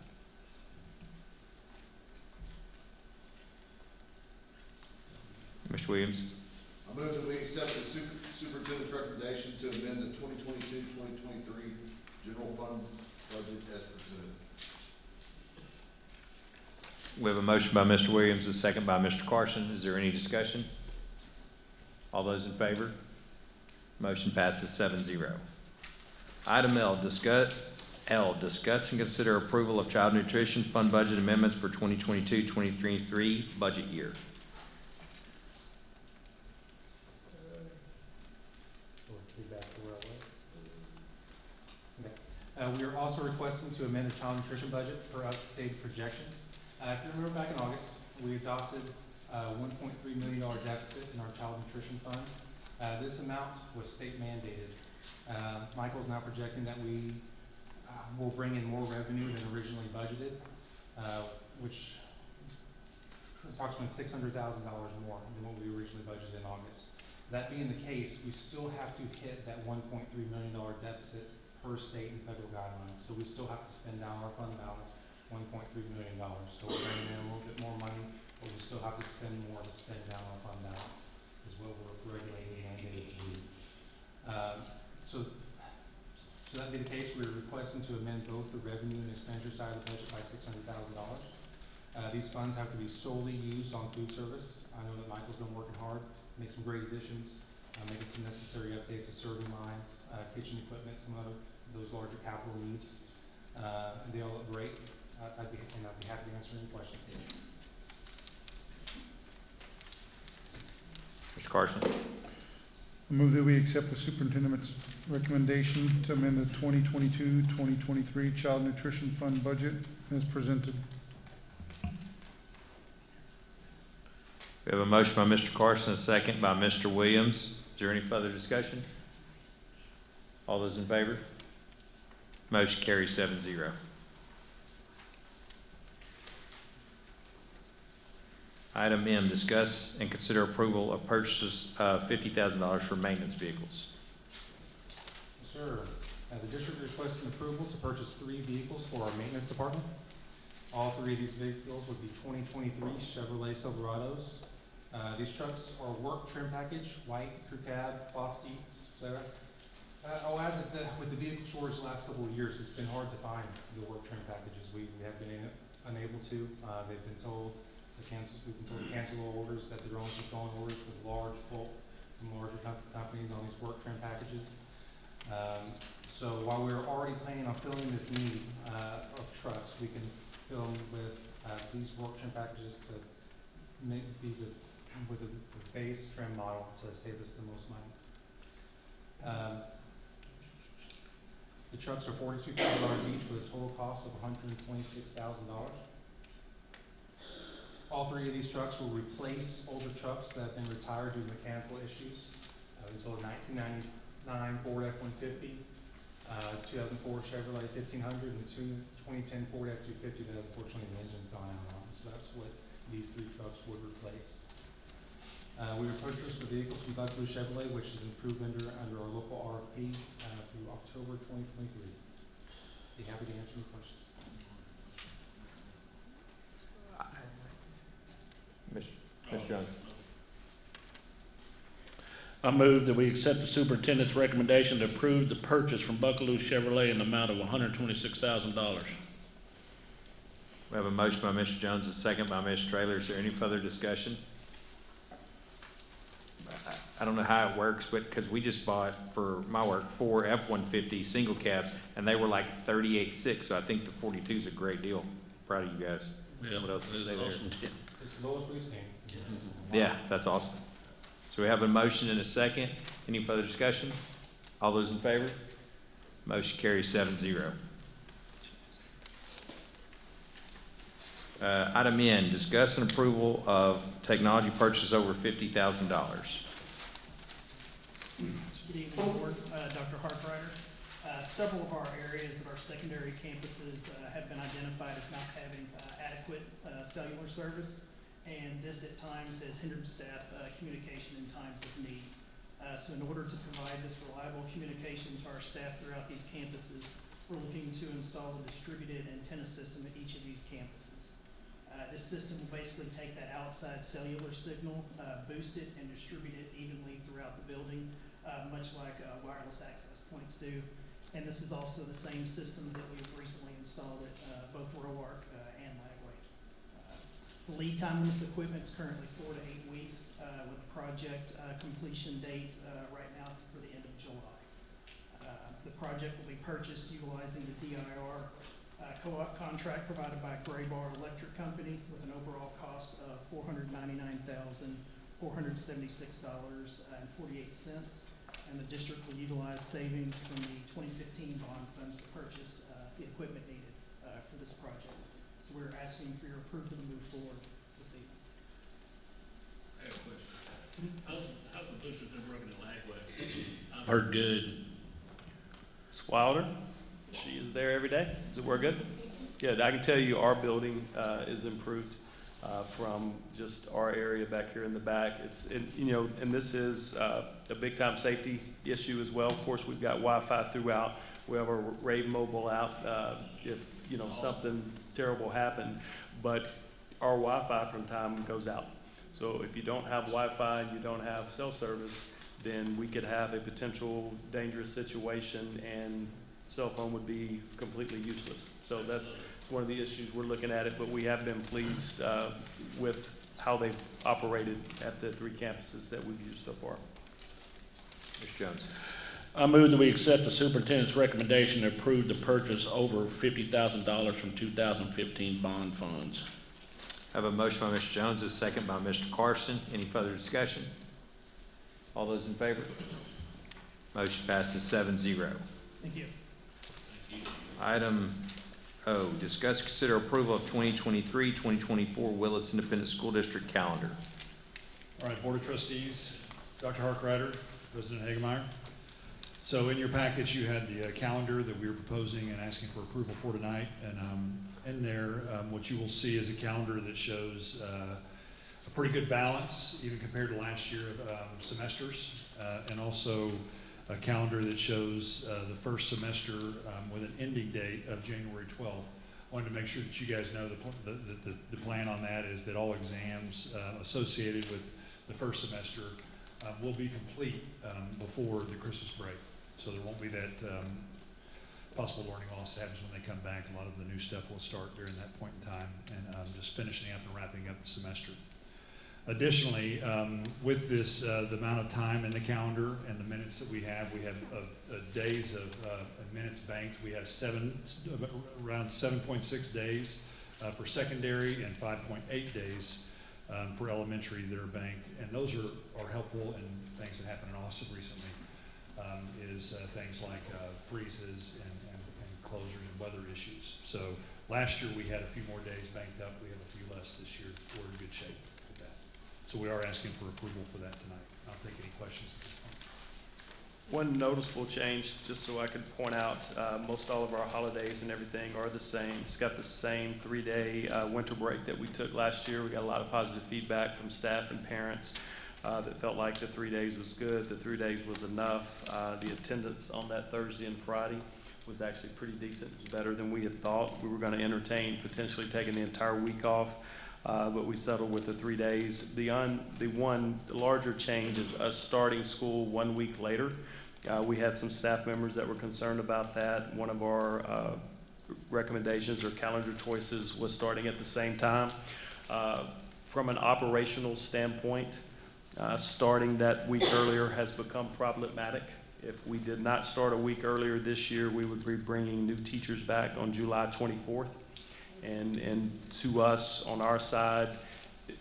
Mr. Williams. I move that we accept the superintendent's recommendation to amend the 2022-2023 general fund budget as presented. We have a motion by Mr. Williams, a second by Mr. Carson. Is there any discussion? All those in favor? Motion passes 7-0. Item L, discuss and consider approval of Child Nutrition Fund budget amendments for 2022-2023 budget year. We are also requesting to amend the child nutrition budget per updated projections. If you remember back in August, we adopted a $1.3 million deficit in our child nutrition fund. This amount was state mandated. Michael's now projecting that we will bring in more revenue than originally budgeted, which approximately $600,000 more than what we originally budgeted in August. That being the case, we still have to hit that $1.3 million deficit per state and federal guidelines. So we still have to spend down our fund balance $1.3 million. So we're bringing in a little bit more money, but we still have to spend more to spend down our fund balance, is what we're regulated and mandated to do. So that being the case, we're requesting to amend both the revenue and expenditure side of the budget by $600,000. These funds have to be solely used on food service. I know that Michael's been working hard to make some great additions, making some necessary updates to serving lines, kitchen equipment, some other those larger capital needs. And they all look great. I'd be happy to answer any questions. Mr. Carson. I move that we accept the superintendent's recommendation to amend the 2022-2023 Child Nutrition Fund budget as presented. We have a motion by Mr. Carson, a second by Mr. Williams. Is there any further discussion? All those in favor? Motion carries 7-0. Item M, discuss and consider approval of purchases of $50,000 for maintenance vehicles. Yes, sir. The district is requesting approval to purchase 3 vehicles for our maintenance department. All 3 of these vehicles would be 2023 Chevrolet Silverados. These trucks are work trim package, white, crew cab, cloth seats, etc. I'll add that with the vehicle shortage the last couple of years, it's been hard to find the work trim packages. We have been unable to. They've been told to cancel. We've been told to cancel orders, that they're only fulfilling orders for large bulk from larger companies on these work trim packages. So while we're already planning on filling this need of trucks, we can fill them with these work trim packages to be with the base trim model to save us the most money. The trucks are $42,000 each with a total cost of $126,000. All 3 of these trucks will replace older trucks that have been retired due to mechanical issues. Until a 1999 Ford F-150, 2004 Chevrolet 1500, and the 2010 Ford F-250 that unfortunately the engine's gone out on. So that's what these 3 trucks would replace. We would purchase the vehicles from Buckley Chevrolet, which is an approved vendor under our local RFP through October 2023. Be happy to answer any questions. Mr. Jones. I move that we accept the superintendent's recommendation to approve the purchase from Buckaloo Chevrolet in the amount of $126,000. We have a motion by Mr. Jones, a second by Ms. Traylor. Is there any further discussion? I don't know how it works, but because we just bought, for my work, 4 F-150 single cabs, and they were like $38,600, so I think the 42 is a great deal. Proud of you guys. Yeah, what else is there? awesome. It's the lowest we've seen. Yeah, that's awesome. So we have a motion and a second. Any further discussion? All those in favor? Motion carries 7-0. Item N, discuss and approval of technology purchase over $50,000. Good evening, Board. Dr. Harkrider. Several of our areas of our secondary campuses have been identified as not having adequate cellular service, and this at times has hindered staff communication in times of need. So in order to provide this reliable communication to our staff throughout these campuses, we're looking to install a distributed antenna system at each of these campuses. This system will basically take that outside cellular signal, boost it, and distribute it evenly throughout the building, much like wireless access points do. And this is also the same systems that we've recently installed at both Roark and Lagway. The lead time on this equipment is currently 4 to 8 weeks, with the project completion date right now for the end of July. The project will be purchased utilizing the DIR co-op contract provided by Graybar Electric Company with an overall cost of $499,476.48. And the district will utilize savings from the 2015 bond funds to purchase the equipment needed for this project. So we're asking for your approval to move forward this evening. I have a question. How's the boosters been working in Lagway? I've heard good. Ms. Wilder, she is there every day. Does it work good? Yeah, I can tell you our building is improved from just our area back here in the back. And this is a big time safety issue as well. Of course, we've got Wi-Fi throughout. We have our Rave Mobile out if something terrible happened. But our Wi-Fi from time goes out. So if you don't have Wi-Fi and you don't have cell service, then we could have a potential dangerous situation and cell phone would be completely useless. So that's one of the issues we're looking at it, but we have been pleased with how they've operated at the 3 campuses that we've used so far. Mr. Jones. I move that we accept the superintendent's recommendation to approve the purchase over $50,000 from 2015 bond funds. I have a motion by Mr. Jones, a second by Mr. Carson. Any further discussion? All those in favor? Motion passes 7-0. Thank you. Item O, discuss, consider approval of 2023-2024 Willis Independent School District calendar. All right, Board of Trustees, Dr. Harkrider, President Hagemeyer. So in your package, you had the calendar that we were proposing and asking for approval for tonight. And in there, what you will see is a calendar that shows a pretty good balance, even compared to last year of semesters, and also a calendar that shows the first semester with an ending date of January 12th. Wanted to make sure that you guys know the plan on that is that all exams associated with the first semester will be complete before the Christmas break. So there won't be that possible learning loss that happens when they come back. A lot of the new stuff will start during that point in time and just finishing up and wrapping up the semester. Additionally, with this, the amount of time in the calendar and the minutes that we have days of minutes banked. We have around 7.6 days for secondary and 5.8 days for elementary that are banked. And those are helpful in things that happened in Austin recently, things like freezes and closures and weather issues. So last year we had a few more days banked up. We have a few less this year. We're in good shape. So we are asking for approval for that tonight. I'll take any questions at this point. One noticeable change, just so I could point out, most all of our holidays and everything are the same. It's got the same 3-day winter break that we took last year. We got a lot of positive feedback from staff and parents that felt like the 3 days was good. The 3 days was enough. The attendance on that Thursday and Friday was actually pretty decent. It was better than we had thought. We were going to entertain potentially taking the entire week off. But we settled with the 3 days. The larger change is us starting school 1 week later. We had some staff members that were concerned about that. One of our recommendations or calendar choices was starting at the same time. From an operational standpoint, starting that week earlier has become problematic. If we did not start a week earlier this year, we would be bringing new teachers back on July 24th. And to us, on our side,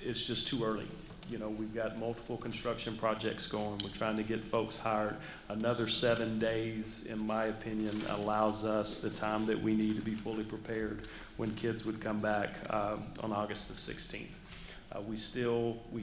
it's just too early. We've got multiple construction projects going. We're trying to get folks hired. Another 7 days, in my opinion, allows us the time that we need to be fully prepared when kids would come back on August the 16th. We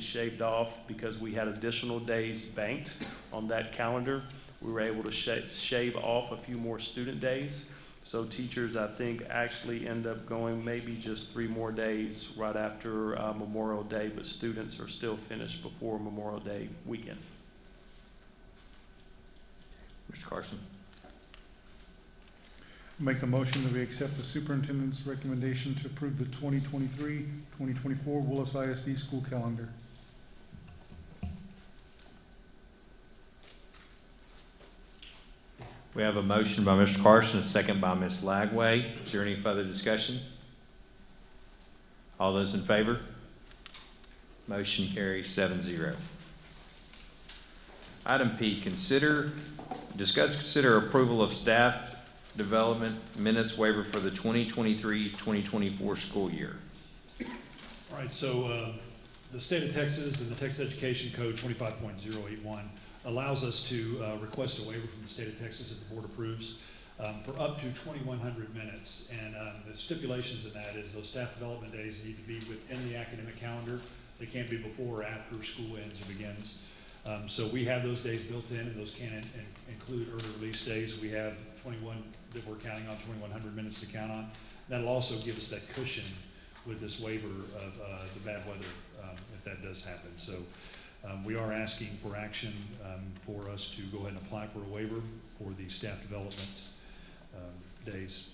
shaved off because we had additional days banked on that calendar. We were able to shave off a few more student days. So teachers, I think, actually end up going maybe just 3 more days right after Memorial Day, but students are still finished before Memorial Day weekend. Mr. Carson. Make the motion that we accept the superintendent's recommendation to approve the 2023-2024 Willis ISD school calendar. We have a motion by Mr. Carson, a second by Ms. Lagway. Is there any further discussion? All those in favor? Motion carries 7-0. Item P, consider approval of staff development minutes waiver for the 2023-2024 school year. All right, so the state of Texas and the Texas Education Code 25.081 allows us to request a waiver from the state of Texas if the board approves for up to 2,100 minutes. And the stipulations in that is those staff development days need to be within the academic calendar. They can't be before or after school ends or begins. So we have those days built in, and those can include early release days. We have 21 that we're counting on, 2,100 minutes to count on. That'll also give us that cushion with this waiver of the bad weather if that does happen. So we are asking for action for us to go ahead and apply for a waiver for the staff development days.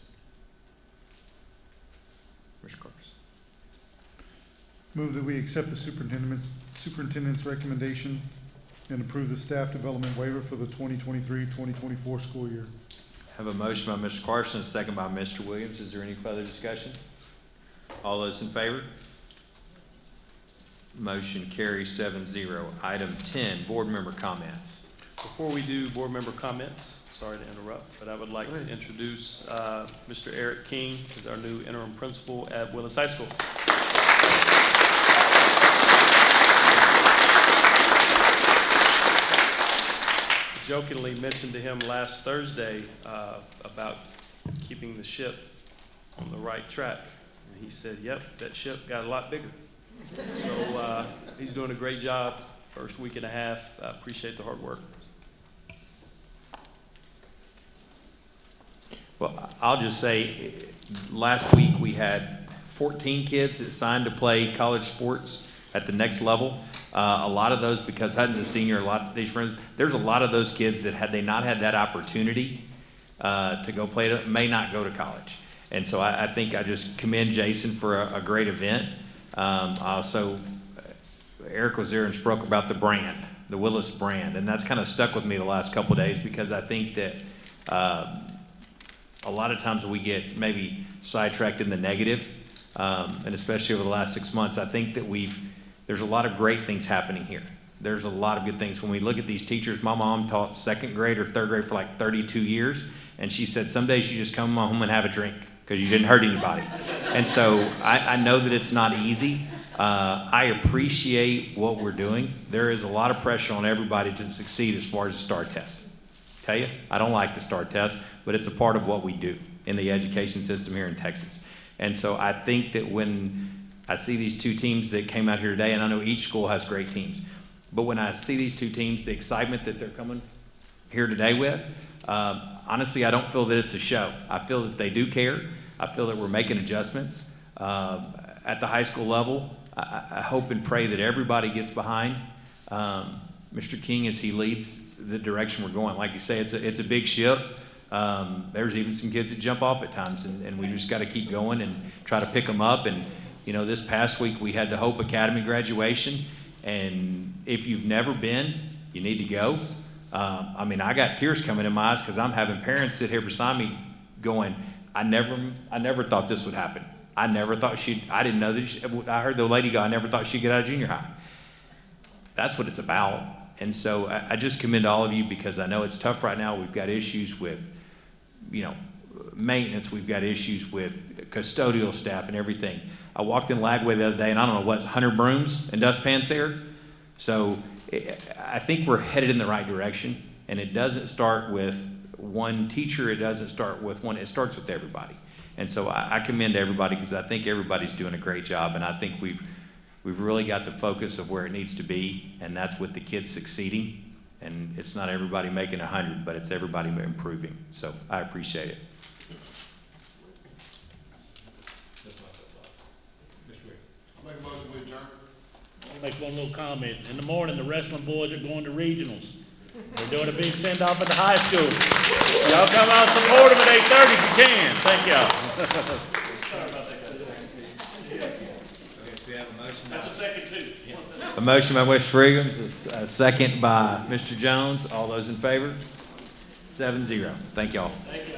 Mr. Carson. Move that we accept the superintendent's recommendation and approve the staff development waiver for the 2023-2024 school year. Have a motion by Mr. Carson, a second by Mr. Williams. Is there any further discussion? All those in favor? Motion carries 7-0. Item 10, board member comments. Before we do board member comments, sorry to interrupt, but I would like to introduce Mr. Eric King as our new interim principal at Willis High School. Jokingly mentioned to him last Thursday about keeping the ship on the right track. And he said, yep, that ship got a lot bigger. So he's doing a great job. First week and a half. I appreciate the hard work. Well, I'll just say, last week we had 14 kids that signed to play college sports at the next level. A lot of those, because Hutton's a senior, a lot of these friends, there's a lot of those kids that had they not had that opportunity to go play, may not go to college. And so I think I just commend Jason for a great event. Also, Eric was there and spoke about the brand, the Willis brand, and that's kind of stuck with me the last couple of days, because I think that a lot of times we get maybe sidetracked in the negative, and especially over the last 6 months, I think that there's a lot of great things happening here. There's a lot of good things. When we look at these teachers, my mom taught second grade or third grade for like 32 years, and she said some days you just come home and have a drink because you didn't hurt anybody. And so I know that it's not easy. I appreciate what we're doing. There is a lot of pressure on everybody to succeed as far as the STAR test. Tell you, I don't like the STAR test, but it's a part of what we do in the education system here in Texas. And so I think that when I see these two teams that came out here today, and I know each school has great teams, but when I see these two teams, the excitement that they're coming here today with, honestly, I don't feel that it's a show. I feel that they do care. I feel that we're making adjustments. At the high school level, I hope and pray that everybody gets behind Mr. King as he leads the direction we're going. Like you say, it's a big ship. There's even some kids that jump off at times, and we just got to keep going and try to pick them up. And you know, this past week we had the Hope Academy graduation, and if you've never been, you need to go. I mean, I got tears coming in my eyes because I'm having parents sit here beside me going, I never thought this would happen. I never thought I didn't know that I heard the lady go, I never thought she'd get out of junior high. That's what it's about. And so I just commend all of you, because I know it's tough right now. We've got issues with, maintenance. We've got issues with custodial staff and everything. I walked in Lagway the other day, and I don't know, 100 brooms and dustpans there? So I think we're headed in the right direction, and it doesn't start with one teacher. It doesn't start with one. It starts with everybody. And so I commend everybody, because I think everybody's doing a great job, and I think we've really got the focus of where it needs to be, and that's with the kids succeeding. And it's not everybody making 100, but it's everybody improving. So I appreciate it. I'll make a motion to adjourn. I'll make one little comment. In the morning, the wrestling boys are going to regionals. They're doing a big send-off at the high school. Y'all come out and support them at 8:30 if you can. Thank y'all. Sorry about that. That's a second, too. A motion by Mr. Williams, a second by Mr. Jones. All those in favor? 7-0. Thank y'all. Thank you.